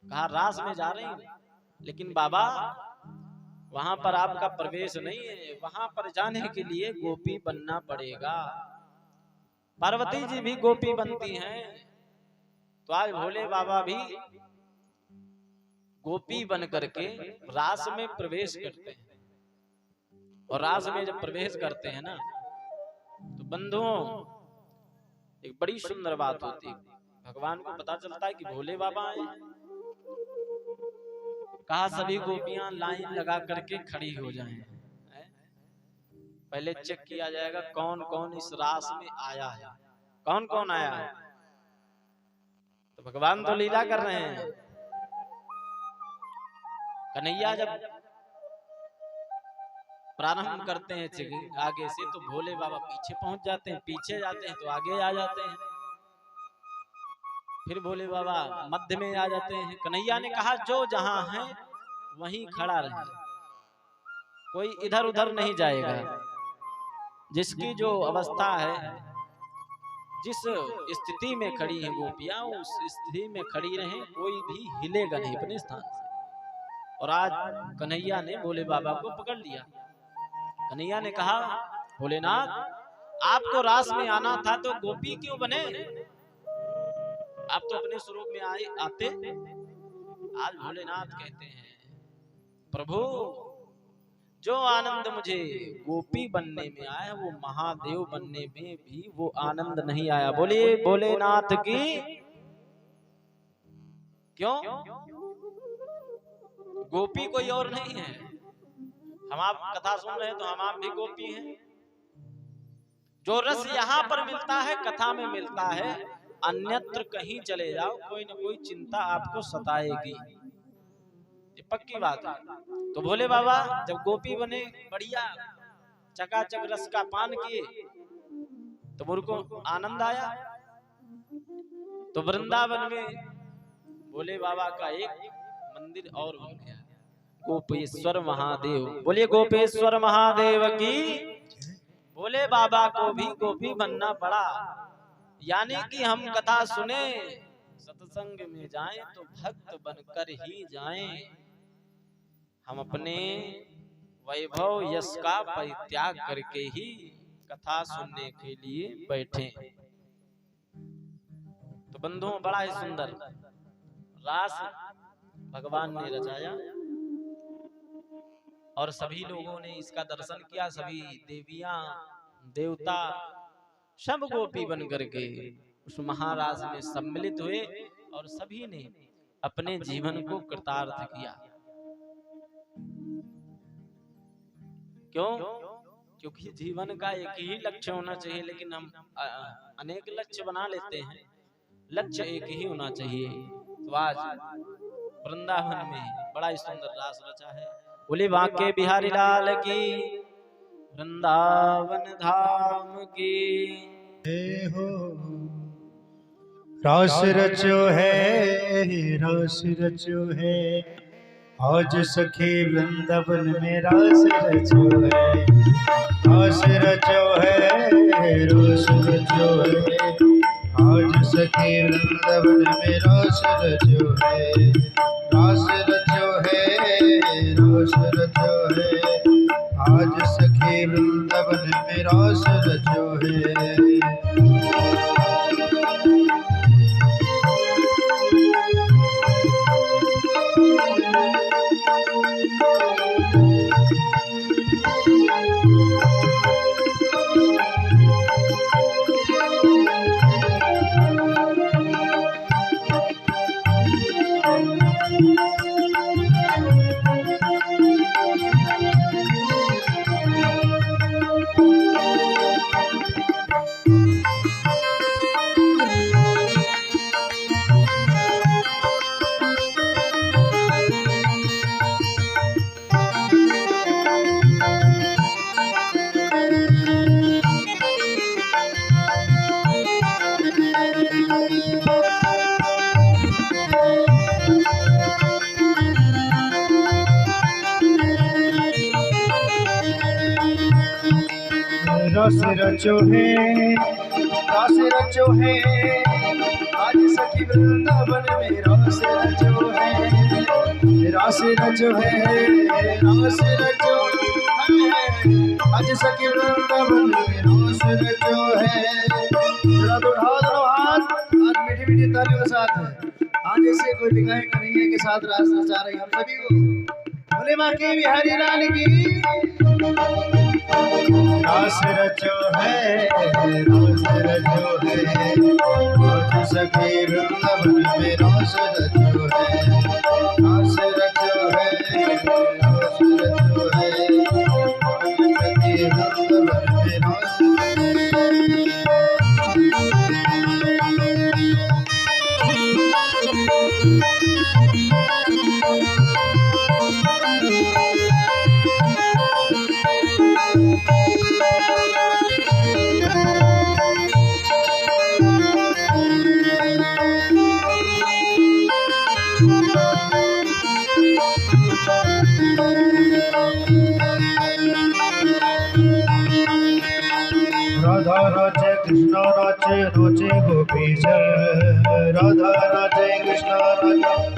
कहा रास में जा रही हूं, लेकिन बाबा वहां पर आपका प्रवेश नहीं है, वहां पर जाने के लिए गोपी बनना पड़ेगा। पार्वती जी भी गोपी बनती हैं, तो आज भोले बाबा भी गोपी बन करके रास में प्रवेश करते हैं। और रास में जब प्रवेश करते हैं ना, तो बंधुओं एक बड़ी सुंदर बात होती है। भगवान को पता चलता है कि भोले बाबा आए। कहा सभी गोपियां लाइन लगा करके खड़ी हो जाएं। पहले चेक किया जाएगा कौन कौन इस रास में आया है, कौन कौन आया है। तो भगवान तो लीला कर रहे हैं। कन्हैया जब प्रारंभ करते हैं आगे से, तो भोले बाबा पीछे पहुंच जाते हैं, पीछे जाते हैं तो आगे आ जाते हैं, फिर भोले बाबा मध्य में आ जाते हैं। कन्हैया ने कहा जो जहां है वहीं खड़ा रहे, कोई इधर उधर नहीं जाएगा। जिसकी जो अवस्था है, जिस स्थिति में खड़ी है गोपियां, उस स्थिति में खड़ी रहे, कोई भी हिलेगा नहीं अपने स्थान से। और आज कन्हैया ने भोले बाबा को पकड़ लिया। कन्हैया ने कहा भोलेनाथ, आपको रास में आना था तो गोपी क्यों बने? आप तो अपने स्वरूप में आते। आज भोलेनाथ कहते हैं प्रभु, जो आनंद मुझे गोपी बनने में आया, वो महादेव बनने में भी वो आनंद नहीं आया। बोलिए भोलेनाथ की। क्यों? गोपी कोई और नहीं है। हम आप कथा सुन रहे हैं तो हम आप भी गोपी हैं। जो रस यहाँ पर मिलता है, कथा में मिलता है, अन्यत्र कहीं चले जाओ कोई न कोई चिंता आपको सताएगी, ये पक्की बात है। तो भोले बाबा जब गोपी बने, बढ़िया चकाचक रस का पान किए, तो मुझको आनंद आया। तो वृंदावन में भोले बाबा का एक मंदिर और बन गया, गोपेश्वर महादेव। बोलिए गोपेश्वर महादेव की। भोले बाबा को भी गोपी बनना पड़ा। यानी कि हम कथा सुने, सत्संग में जाएं तो भक्त बनकर ही जाएं। हम अपने वैभव यश का परित्याग करके ही कथा सुनने के लिए बैठे। तो बंधुओं बड़ा ही सुंदर रास भगवान ने रचाया, और सभी लोगों ने इसका दर्शन किया। सभी देवियां देवता सब गोपी बन करके उस महाराज में सम्मिलित हुए, और सभी ने अपने जीवन को कृतार्थ किया। क्यों? क्योंकि जीवन का एक ही लक्ष्य होना चाहिए, लेकिन हम अनेक लक्ष्य बना लेते हैं। लक्ष्य एक ही होना चाहिए। तो आज वृंदावन में बड़ा ही सुंदर रास रचा है। बोले बांके बिहारी लाल की, वृंदावन धाम की। हो रास रचो है, रास रचो है, आज सखी वृंदावन में रास रचो है, रास रचो है, रोस रचो है। आज सखी वृंदावन में रास रचो है, रास रचो है, रोस रचो है। आज सखी वृंदावन में रास रचो है। रास रचो है, रास रचो है। आज सखी वृंदावन में रास रचो है, रास रचो है, रास रचो है। आज सखी वृंदावन में रास रचो है। जरा तो उठाओ दोनों हाथ, आज मीठी मीठी तालियों के साथ। आज ऐसे कोई दिखाएगा नहीं है कि साथ रास रचा रही हम सभी को। बोले माँ की बिहारी लाल की। रास रचो है, रास रचो है। आज सखी वृंदावन में रास रचो है, रास रचो है, रास रचो है। आज सखी वृंदावन में रास राधा नाचे कृष्णा नाचे, नाचे गोपीजन। राधा नाचे कृष्णा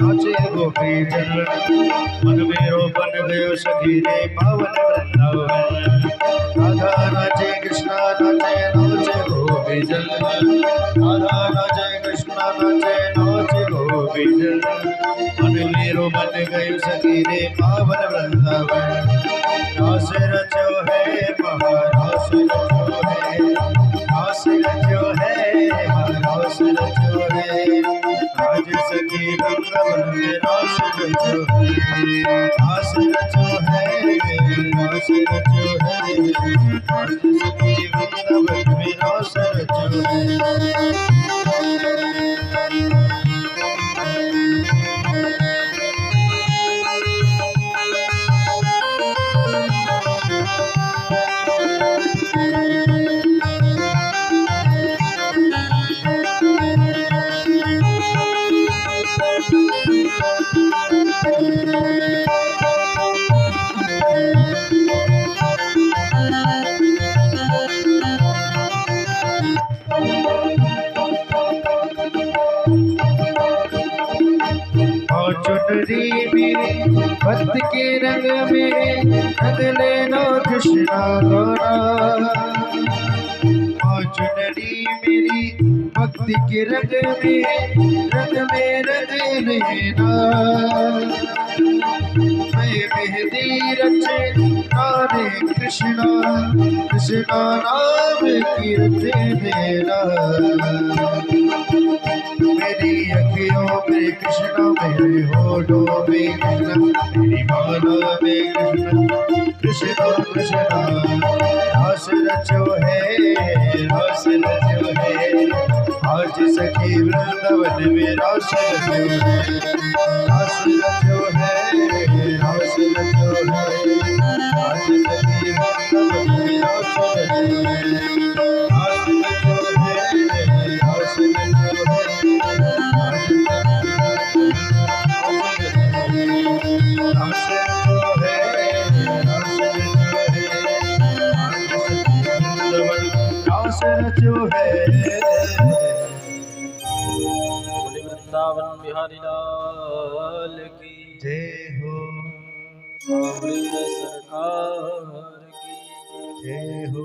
नाचे गोपीजन। मन मेरो बन गयो सखी रे पावन वृंदावन। राधा नाचे कृष्णा नाचे, नाचे गोपीजन। राधा नाचे कृष्णा नाचे, नाचे गोपीजन। मन मेरो बन गयो सखी रे पावन वृंदावन। रास रचो है, महारास रचो है, रास रचो है, महारास रचो है। आज सखी वृंदावन में रास रचो है, रास रचो है, रास रचो है। आज सखी वृंदावन में रास रचो है। चुनरी मेरे भक्त के रंग में रंग लेना कृष्णा गौरा। चुनरी मेरी भक्त के रंग में रंग लेना। मैं मेहंदी रचे नारे कृष्णा, कृष्णा नाम की रचे मेरा। मेरी अखियों में कृष्ण, मेरे होठों में कृष्ण, मेरी बालों में कृष्ण, कृष्ण कृष्ण। रास रचो है, रास रचो है। आज सखी वृंदावन में रास रचो है, रास रचो है, रास रचो है। आज सखी वृंदावन में रास रचो है, रास रचो है, रास रचो है। रचो है। बोले वृंदावन बिहारी लाल की जय हो, सांवरी सरकार की जय हो।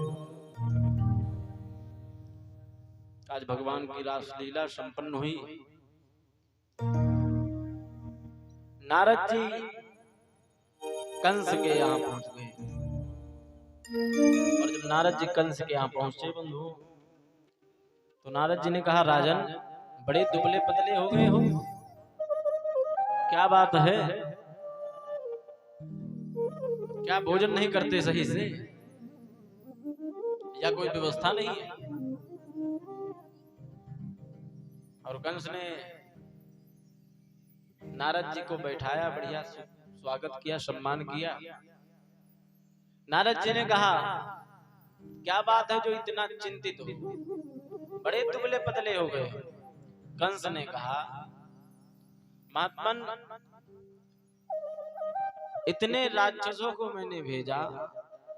आज भगवान की रासलीला संपन्न हुई। नारद जी कंस के यहाँ पहुंच गए और जब नारद जी कंस के यहाँ पहुंचे बंधु, तो नारद जी ने कहा, राजन बड़े दुबले पतले हो गए हो, क्या बात है? क्या भोजन नहीं करते सही से, या कोई व्यवस्था नहीं है? और कंस ने नारद जी को बैठाया, बढ़िया स्वागत किया, सम्मान किया। नारद जी ने कहा, क्या बात है जो इतना चिंतित हो, बड़े दुबले पतले हो गए? कंस ने कहा, महात्मन इतने राक्षसों को मैंने भेजा,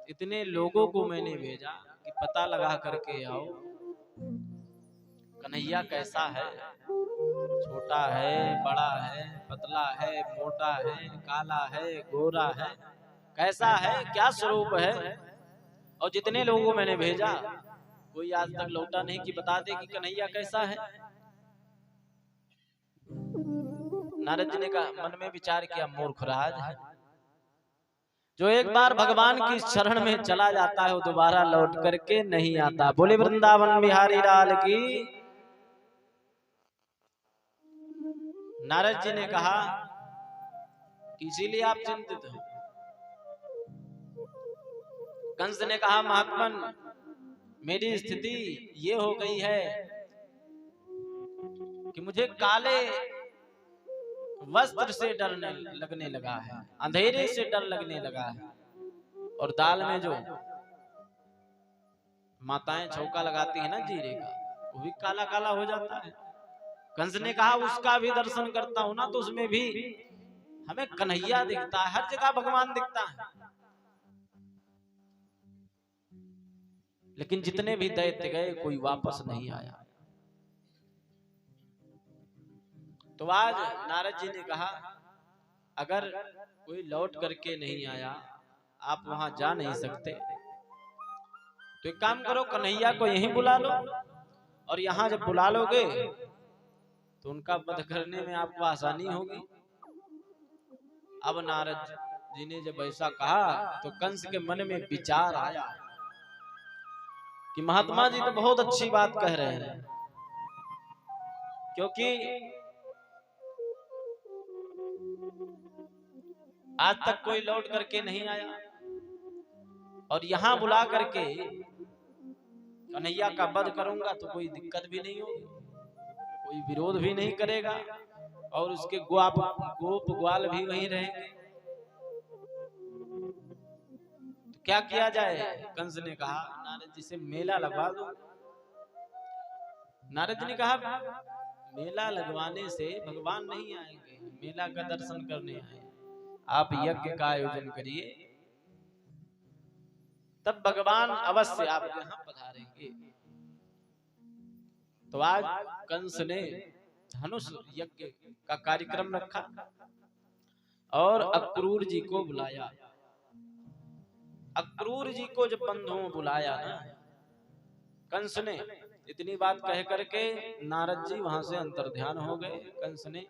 इतने लोगों को मैंने भेजा कि पता लगा करके आओ कन्हैया कैसा है, छोटा है, बड़ा है, पतला है, मोटा है, काला है, गोरा है, कैसा है, क्या स्वरूप है? और जितने लोगों को मैंने भेजा कोई आज तक लौटा नहीं कि बता दे कि कन्हैया कैसा है। नारद जी ने कहा, मन में विचार किया, मूर्खराज जो एक बार भगवान की शरण में चला जाता है वो दोबारा लौट करके नहीं आता। बोले वृंदावन बिहारी लाल की। नारद जी ने कहा, इसीलिए आप चिंतित हो? कंस ने कहा, महात्मन मेरी स्थिति ये हो गई है कि मुझे काले वस्त्र से डर लगने लगा है, अंधेरे से डर लगने लगा है, और दाल में जो माताएं छौका लगाती है ना जीरे का, वो भी काला काला हो जाता है। कंस ने कहा, उसका भी दर्शन करता हूं ना तो उसमें भी हमें कन्हैया दिखता है, हर जगह भगवान दिखता है। लेकिन जितने भी दैत्य गए कोई वापस नहीं आया। तो आज नारद जी ने कहा, अगर कोई लौट करके नहीं आया, आप वहां जा नहीं सकते, तो एक काम करो, कन्हैया को यहीं बुला लो, और यहां जब बुला लोगे तो उनका वध करने में आपको आसानी होगी। अब नारद जी ने जब ऐसा कहा तो कंस के मन में विचार आया कि महात्मा जी तो बहुत अच्छी बात कह रहे हैं, क्योंकि आज तक कोई लौट करके नहीं आया, और यहां बुला करके कन्हैया का वध करूंगा तो कोई दिक्कत भी नहीं होगी, कोई विरोध भी नहीं करेगा, और उसके गोप ग्वाल भी वहीं रहेंगे। तो क्या किया जाए? कंस ने कहा, नारद जी से मेला लगवा दो। नारद जी ने कहा, मेला लगवाने से भगवान नहीं आएंगे, मेला का दर्शन करने आए, आप यज्ञ का आयोजन करिए, तब भगवान अवश्य आपके यहाँ पधारेंगे। तो आज कंस ने धनुष यज्ञ का कार्यक्रम रखा और अक्रूर जी को बुलाया। अक्रूर जी को जब बंधुओं बुलाया ना, कंस ने इतनी बात कह करके नारद जी वहां से अंतर्ध्यान हो गए। कंस ने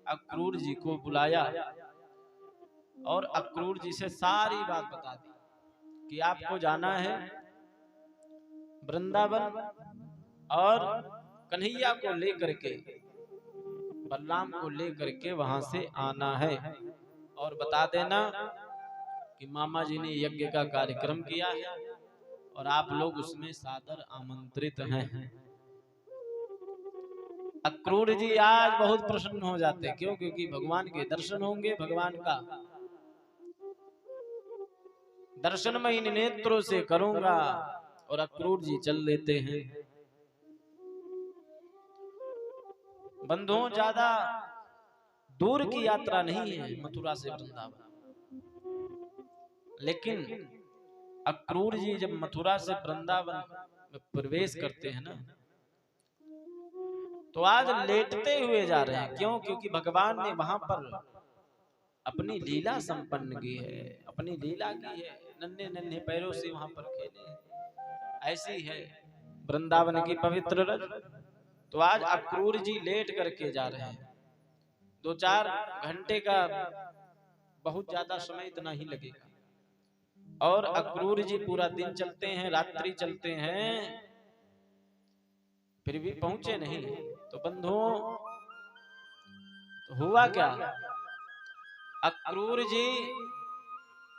अक्रूर जी को बुलाया और अक्रूर जी से सारी बात बता दी कि आपको जाना है वृंदावन और कन्हैया को लेकर के, बलराम को लेकर के वहां से आना है, और बता देना कि मामा जी ने यज्ञ का कार्यक्रम किया है और आप लोग उसमें सादर आमंत्रित हैं। अक्रूर जी आज बहुत प्रसन्न हो जाते, क्यों? क्योंकि भगवान के दर्शन होंगे, भगवान का दर्शन मैं इन नेत्रों से करूंगा। और अक्रूर जी चल लेते हैं। बंधुओं, ज्यादा दूर की यात्रा नहीं है मथुरा से वृंदावन, लेकिन अक्रूर जी जब मथुरा से वृंदावन प्रवेश करते हैं ना, तो आज लेटते हुए जा रहे हैं। क्यों? क्योंकि भगवान ने वहां पर अपनी लीला संपन्न की है, अपनी लीला की है, नन्हे नन्हे पैरों से वहां पर खेले हैं। ऐसी है वृंदावन की पवित्र रज। तो आज अक्रूर जी लेट करके जा रहे हैं। 2-4 घंटे का बहुत ज्यादा समय इतना ही लगेगा। और अक्रूर जी पूरा दिन चलते हैं, रात्रि चलते हैं, फिर भी पहुंचे नहीं। तो बंधुओं, तो हुआ क्या? अक्रूर जी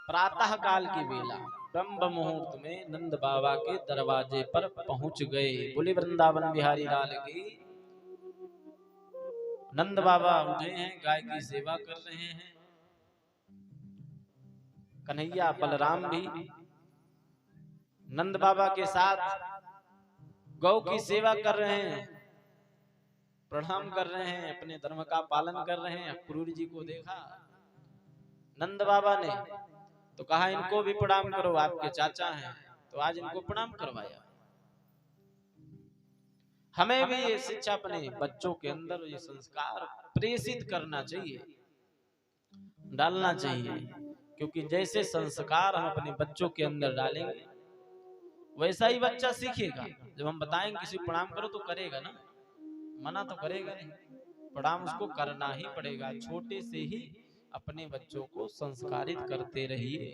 प्रातः काल की बेला ब्रह्म मुहूर्त में नंद बाबा के दरवाजे पर पहुंच गए। बोले वृंदावन बिहारी लाल की। नंद बाबा उठे हैं, गाय की सेवा कर रहे हैं। कन्हैया बलराम भी नंद बाबा के साथ गौ की सेवा कर रहे हैं, प्रणाम कर रहे हैं, अपने धर्म का पालन कर रहे हैं। अक्रूर जी को देखा नंद बाबा ने तो कहा इनको भी प्रणाम करो, आपके चाचा हैं। तो आज इनको प्रणाम करवाया। हमें भी ये शिक्षा अपने बच्चों के अंदर ये संस्कार प्रेषित करना चाहिए, डालना चाहिए। क्योंकि जैसे संस्कार हम अपने बच्चों के अंदर डालेंगे वैसा ही बच्चा सीखेगा। जब हम बताएंगे किसी प्रणाम करो तो करेगा ना, मना तो करेगा नहीं, प्रणाम उसको करना ही पड़ेगा। छोटे से ही अपने बच्चों को संस्कारित करते रहिए।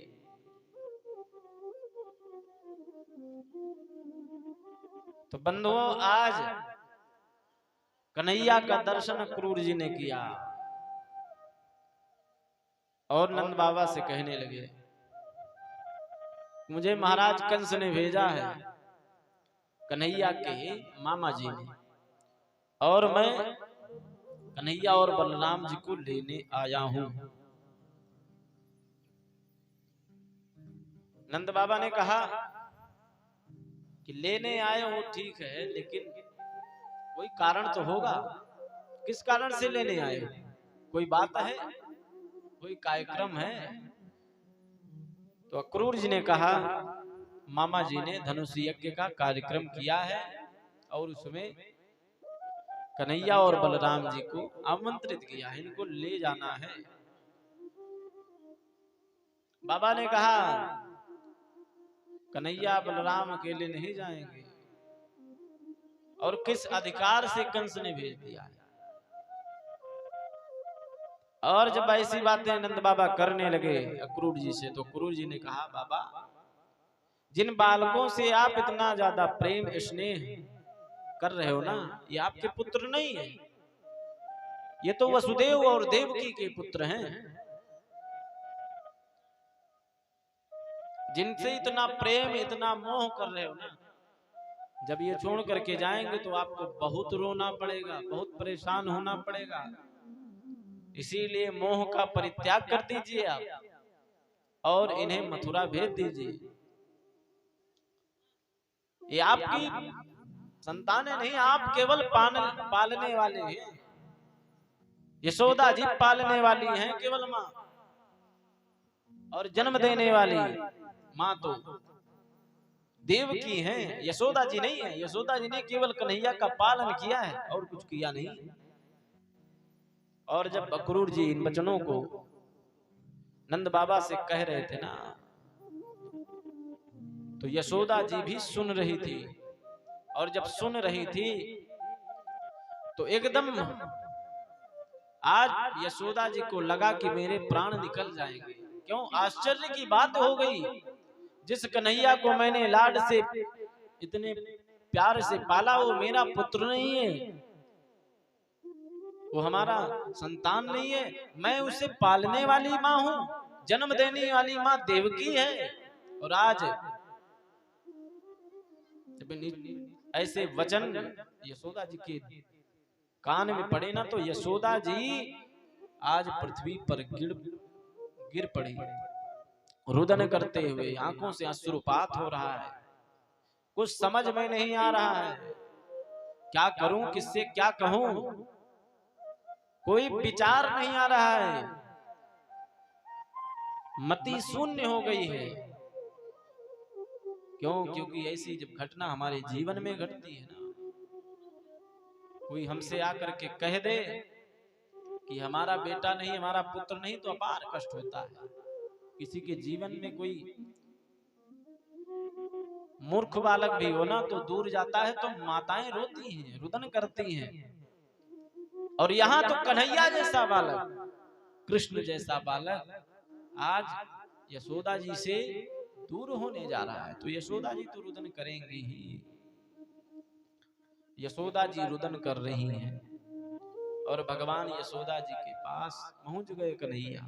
तो बंधुओं, आज कन्हैया का दर्शन अक्रूर जी ने किया और नंद बाबा से कहने लगे मुझे महाराज कंस ने भेजा है, कन्हैया के मामा जी ने, और मैं कन्हैया और बलराम जी को लेने आया हूं। नंद बाबा ने कहा कि लेने आए हो ठीक है, लेकिन कोई कारण तो होगा। किस कारण से लेने आए हो? कोई बात है, कोई कार्यक्रम है? तो अक्रूर जी ने कहा मामा जी ने धनुष यज्ञ का कार्यक्रम किया है और उसमें कन्हैया और बलराम जी को आमंत्रित किया है, इनको ले जाना है। बाबा ने कहा कन्हैया बलराम अकेले नहीं जाएंगे, और किस अधिकार से कंस ने भेज दिया है। और जब ऐसी बातें नंद बाबा करने लगे अक्रूर जी से, तो अक्रूर जी ने कहा बाबा, जिन बालकों से आप इतना ज्यादा प्रेम स्नेह कर रहे हो ना, ये आपके पुत्र नहीं है, ये तो वसुदेव और देवकी के पुत्र हैं। जिनसे इतना प्रेम इतना मोह कर रहे हो ना, जब ये छोड़ करके जाएंगे तो आपको बहुत रोना पड़ेगा, बहुत परेशान होना पड़ेगा। इसीलिए मोह का परित्याग कर दीजिए आप और इन्हें मथुरा भेज दीजिए। ये आपकी संतानें नहीं, आप केवल पालने वाले हैं। यशोदा जी पालने वाली हैं केवल माँ, और जन्म देने वाली माँ तो देवकी हैं, यशोदा जी नहीं है। यशोदा जी ने केवल कन्हैया का पालन किया है और कुछ किया नहीं। और जब अक्रूर जी इन वचनों को नंद बाबा से कह रहे थे ना, तो यशोदा जी भी सुन रही थी। और जब सुन रही थी तो एकदम आज यशोदा जी को लगा कि मेरे प्राण निकल जाएंगे। क्यों? आश्चर्य की बात हो गई, जिस कन्हैया को मैंने लाड से इतने प्यार से पाला वो मेरा पुत्र नहीं है, वो हमारा संतान नहीं है। मैं उसे पालने वाली माँ हूँ, जन्म देने वाली माँ देवकी है। और आज ऐसे वचन यशोदा जी के कान में पड़े ना, तो यशोदा जी आज पृथ्वी पर गिर पड़ी, रुदन करते हुए, आंखों से अश्रुपात हो रहा है। कुछ समझ में नहीं आ रहा है, क्या करूं, किससे क्या कहूं, कोई विचार नहीं आ रहा है। मति शून्य हो गई है क्यों? क्योंकि ऐसी जब घटना हमारे जीवन में घटती है ना, कोई हमसे आकर के कह दे कि हमारा बेटा नहीं, हमारा पुत्र नहीं, तो अपार कष्ट होता है। किसी के जीवन में कोई मूर्ख बालक भी हो ना तो दूर जाता है तो माताएं रोती हैं, रुदन करती हैं। और यहाँ तो कन्हैया जैसा बालक, कृष्ण जैसा बालक आज यशोदा जी से दूर होने जा रहा है, तो यशोदा जी तो रुदन करेंगी ही। यशोदा जी रुदन कर रही हैं और भगवान यशोदा जी के पास पहुंच गए कन्हैया।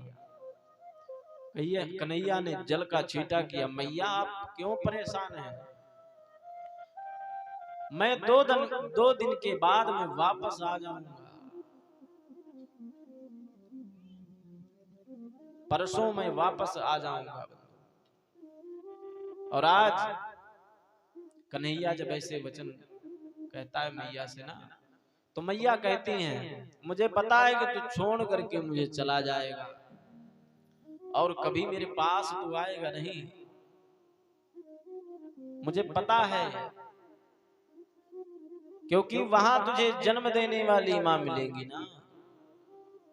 कन्हैया ने जल का छींटा किया, मैया आप क्यों परेशान हैं? मैं 2 दिन के बाद मैं वापस आ जाऊंगा, परसों मैं वापस आ जाऊंगा। और आज कन्हैया जब ऐसे वचन कहता है मैया से ना, तो मैया कहती हैं मुझे पता है कि तू छोड़ करके मुझे चला जाएगा और कभी मेरे पास तू आएगा नहीं, मुझे पता है, क्योंकि वहां तुझे जन्म देने वाली माँ मिलेगी ना,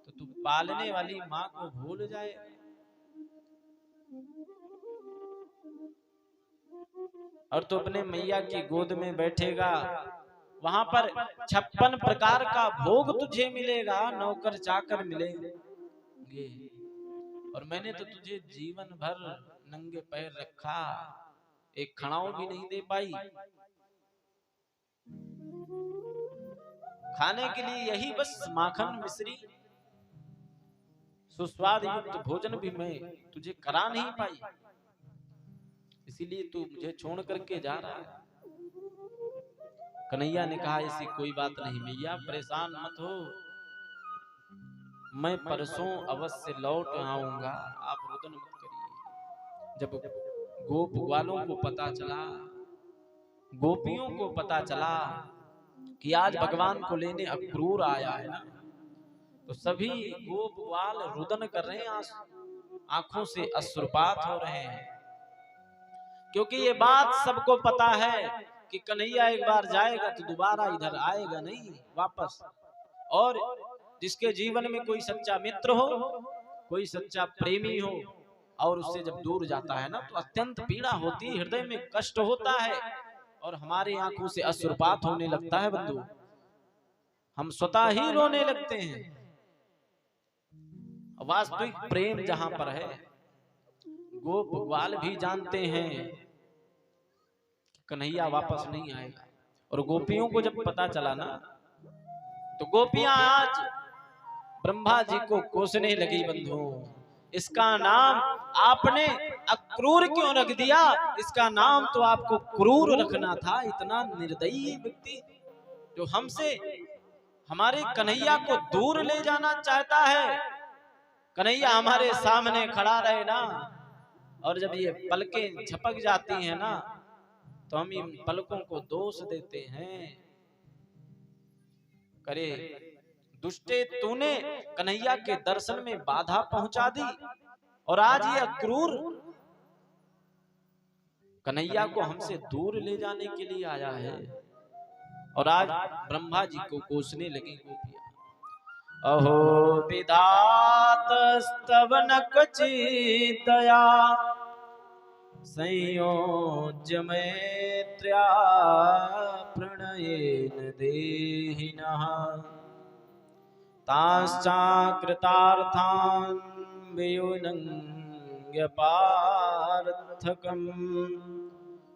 तो तू पालने वाली माँ को भूल जाए। और तू अपने मैया की गोद में बैठेगा, वहां पर 56 प्रकार का भोग तुझे मिलेगा, नौकर चाकर मिलेंगे। और मैंने तो तुझे जीवन भर नंगे पैर रखा, एक खड़ाऊ भी नहीं दे पाई। खाने के लिए यही बस माखन मिश्री सुस्वाद युक्त भोजन भी मैं तुझे करा नहीं पाई, इसीलिए तू मुझे छोड़ करके जा रहा है। कन्हैया ने कहा ऐसी कोई बात नहीं मैया, परेशान मत हो, मैं परसों अवश्य लौट आऊंगा, आप रुदन मत करिए। जब गोप ग्वालों को पता चला, गोपियों को पता चला कि आज भगवान को लेने अक्रूर आया है ना, तो सभी गोप ग्वाल रुदन कर रहे हैं, आंखों से अश्रुपात हो रहे हैं, क्योंकि ये बात सबको पता है कि कन्हैया एक बार जाएगा तो दोबारा इधर आएगा नहीं वापस। और जिसके जीवन में कोई सच्चा मित्र हो, कोई सच्चा प्रेमी हो, और उससे जब दूर जाता है ना तो अत्यंत पीड़ा होती है, हृदय में कष्ट होता है और हमारी आंखों से अश्रुपात होने लगता है बंधु, हम स्वतः ही रोने लगते हैं। वास्तविक प्रेम जहां पर है, गोप ग्वाल भी जानते हैं कन्हैया वापस नहीं आएगा। और गोपियों को जब पता चला ना, तो गोपियां आज ब्रह्मा जी को कोसने लगी, बंधु इसका नाम आपने अक्रूर क्यों रख दिया, इसका नाम तो आपको क्रूर रखना था। इतना निर्दयी व्यक्ति जो हमसे हमारे कन्हैया को दूर ले जाना चाहता है। कन्हैया हमारे सामने खड़ा रहे ना, और जब ये पलकें झपक जाती हैं ना, तो हम इन पलकों को दोष देते हैं। करे दुष्टे, तूने कन्हैया के दर्शन में बाधा पहुंचा दी, और आज ये अक्रूर कन्हैया को हमसे दूर ले जाने के लिए आया है। और आज ब्रह्मा जी को कोसने लगी गोपियां। अहो विधातस्तव न क्वचिदया संयोज्य मैत्र्या प्रणयेन देहिनः ताश्चाकृतार्थान् वियुनङ्ग्य पार्थकम्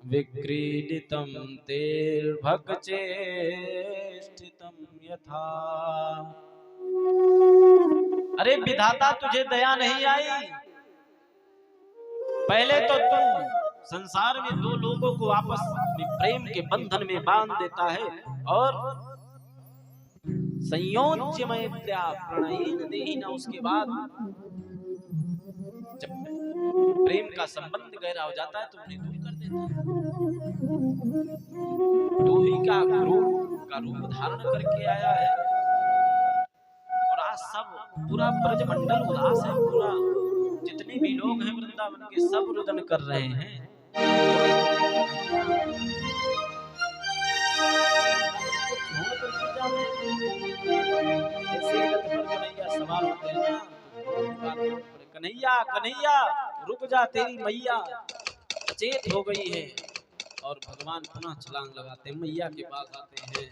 विक्रीडितं तेर्भगचेष्टितं यथा। अरे विधाता, तुझे दया नहीं आई? पहले तो तू संसार में दो लोगों को आपस में प्रेम के बंधन में बांध देता है, और संयोज्य मैत्र्या प्रणयेन देहिनः, उसके बाद जब प्रेम का संबंध गहरा हो जाता है तो उन्हें दूर कर देता है। दूही का रूप धारण करके आया है, और आज सब पूरा ब्रजमंडल उदास है, पूरा जितने भी लोग हैं वृंदावन के सब रुदन कर रहे हैं। छोड़ करके जावे। ऐसे ही रथ पर कन्हैया सवार होते हैं ना, तो बात पड़े, कन्हैया कन्हैया रुक जा, तेरी मैया अचेत हो गई है। और भगवान पुनः छलांग लगाते हैं, मैया के पास आते हैं।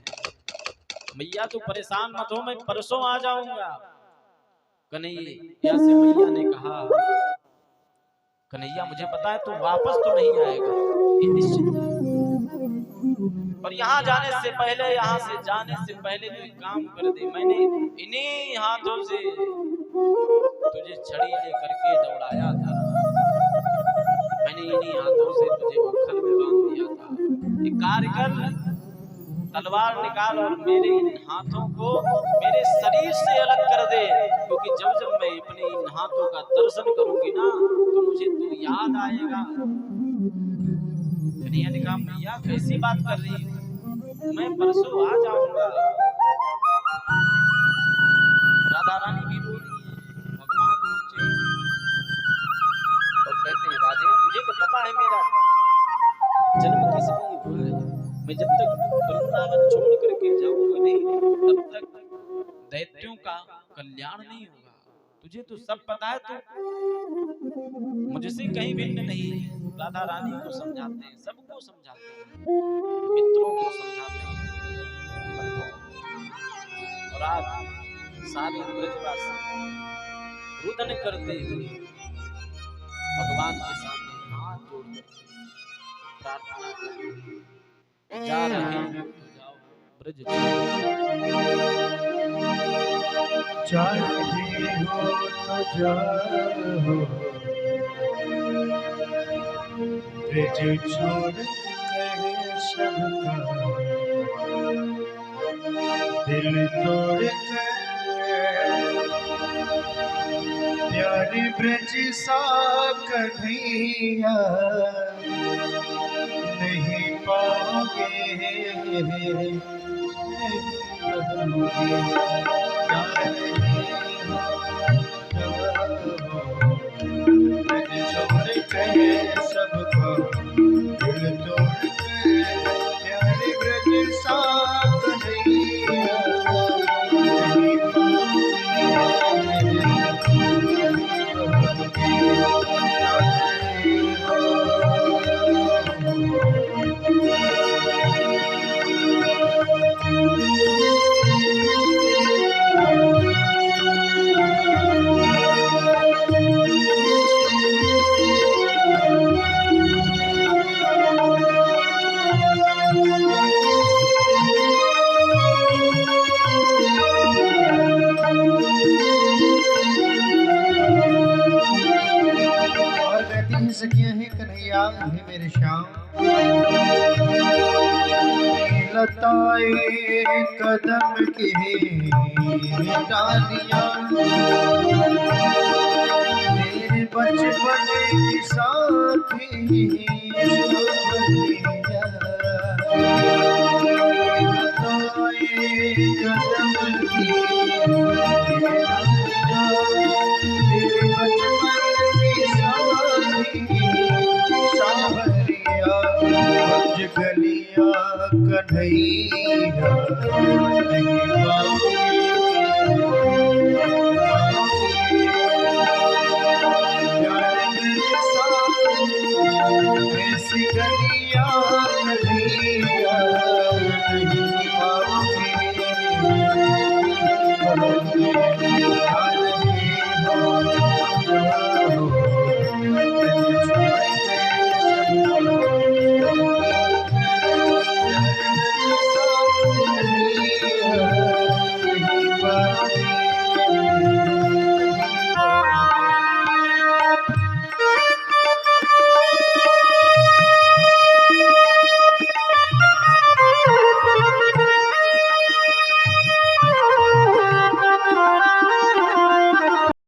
मैया तू परेशान मत हो, मैं परसों आ जाऊंगा। कन्हैया से मैया ने कहा, कन्हैया मुझे पता है तू वापस तो नहीं आएगा, ये निश्चित है। और यहाँ जाने से पहले, यहाँ से जाने से पहले तू एक काम कर दे, मैंने इन्हीं हाथों से तुझे छड़ी लेकर के दौड़ाया था, मैंने इन्हीं हाथों से तुझे मक्खन में बांध दिया था। एक कार्य कर, तलवार निकाल और मेरे इन हाथों को मेरे शरीर से अलग कर दे, क्योंकि जब जब मैं अपने इन हाथों का दर्शन करूंगी ना, तो मुझे तू याद आएगा। कन्हैया ने कहा, भैया कैसी बात कर रही है, मैं परसों आ जाऊंगा। राधा रानी भी रो रही है, भगवान पहुंचे और कहते हैं, राधे तुझे तो पता है मेरा जन्म किस लिए हुआ है, मैं जब तक वृंदावन छोड़ करके जाऊंगा नहीं, तब तक दैत्यों का कल्याण नहीं होगा। तुझे तो सब पता है, तू मुझसे कहीं भिन्न नहीं है। राधा रानी को समझाते हैं, सबको समझाते हैं, मित्रों को समझाते हैं। और आज सारे ब्रजवासी रुदन करते हुए भगवान के सामने हाथ जोड़ प्रार्थना करते, जा रहे हैं तो जाओ ब्रज जा रहे हो तो जाओ, ब्रज छोड़ कर सबका दिल तोड़ कर, प्यारे ब्रज सा कन्हैया नहीं पाओगे, नहीं पाओगे। ब्रज छोड़ कर सबका दिल तोड़ कर, प्यारे ब्रज सा कन्हैया नहीं पाओगे। सखियां हैं कन्हैया है मेरे श्याम, लताए कदम की डालियां, मेरे बचपन की साथी लताए कदम की मेरे बचपन की सावरिया, कुछ गलियां कन्हैया नहीं पाओगे। प्यारे ऐसी गलियां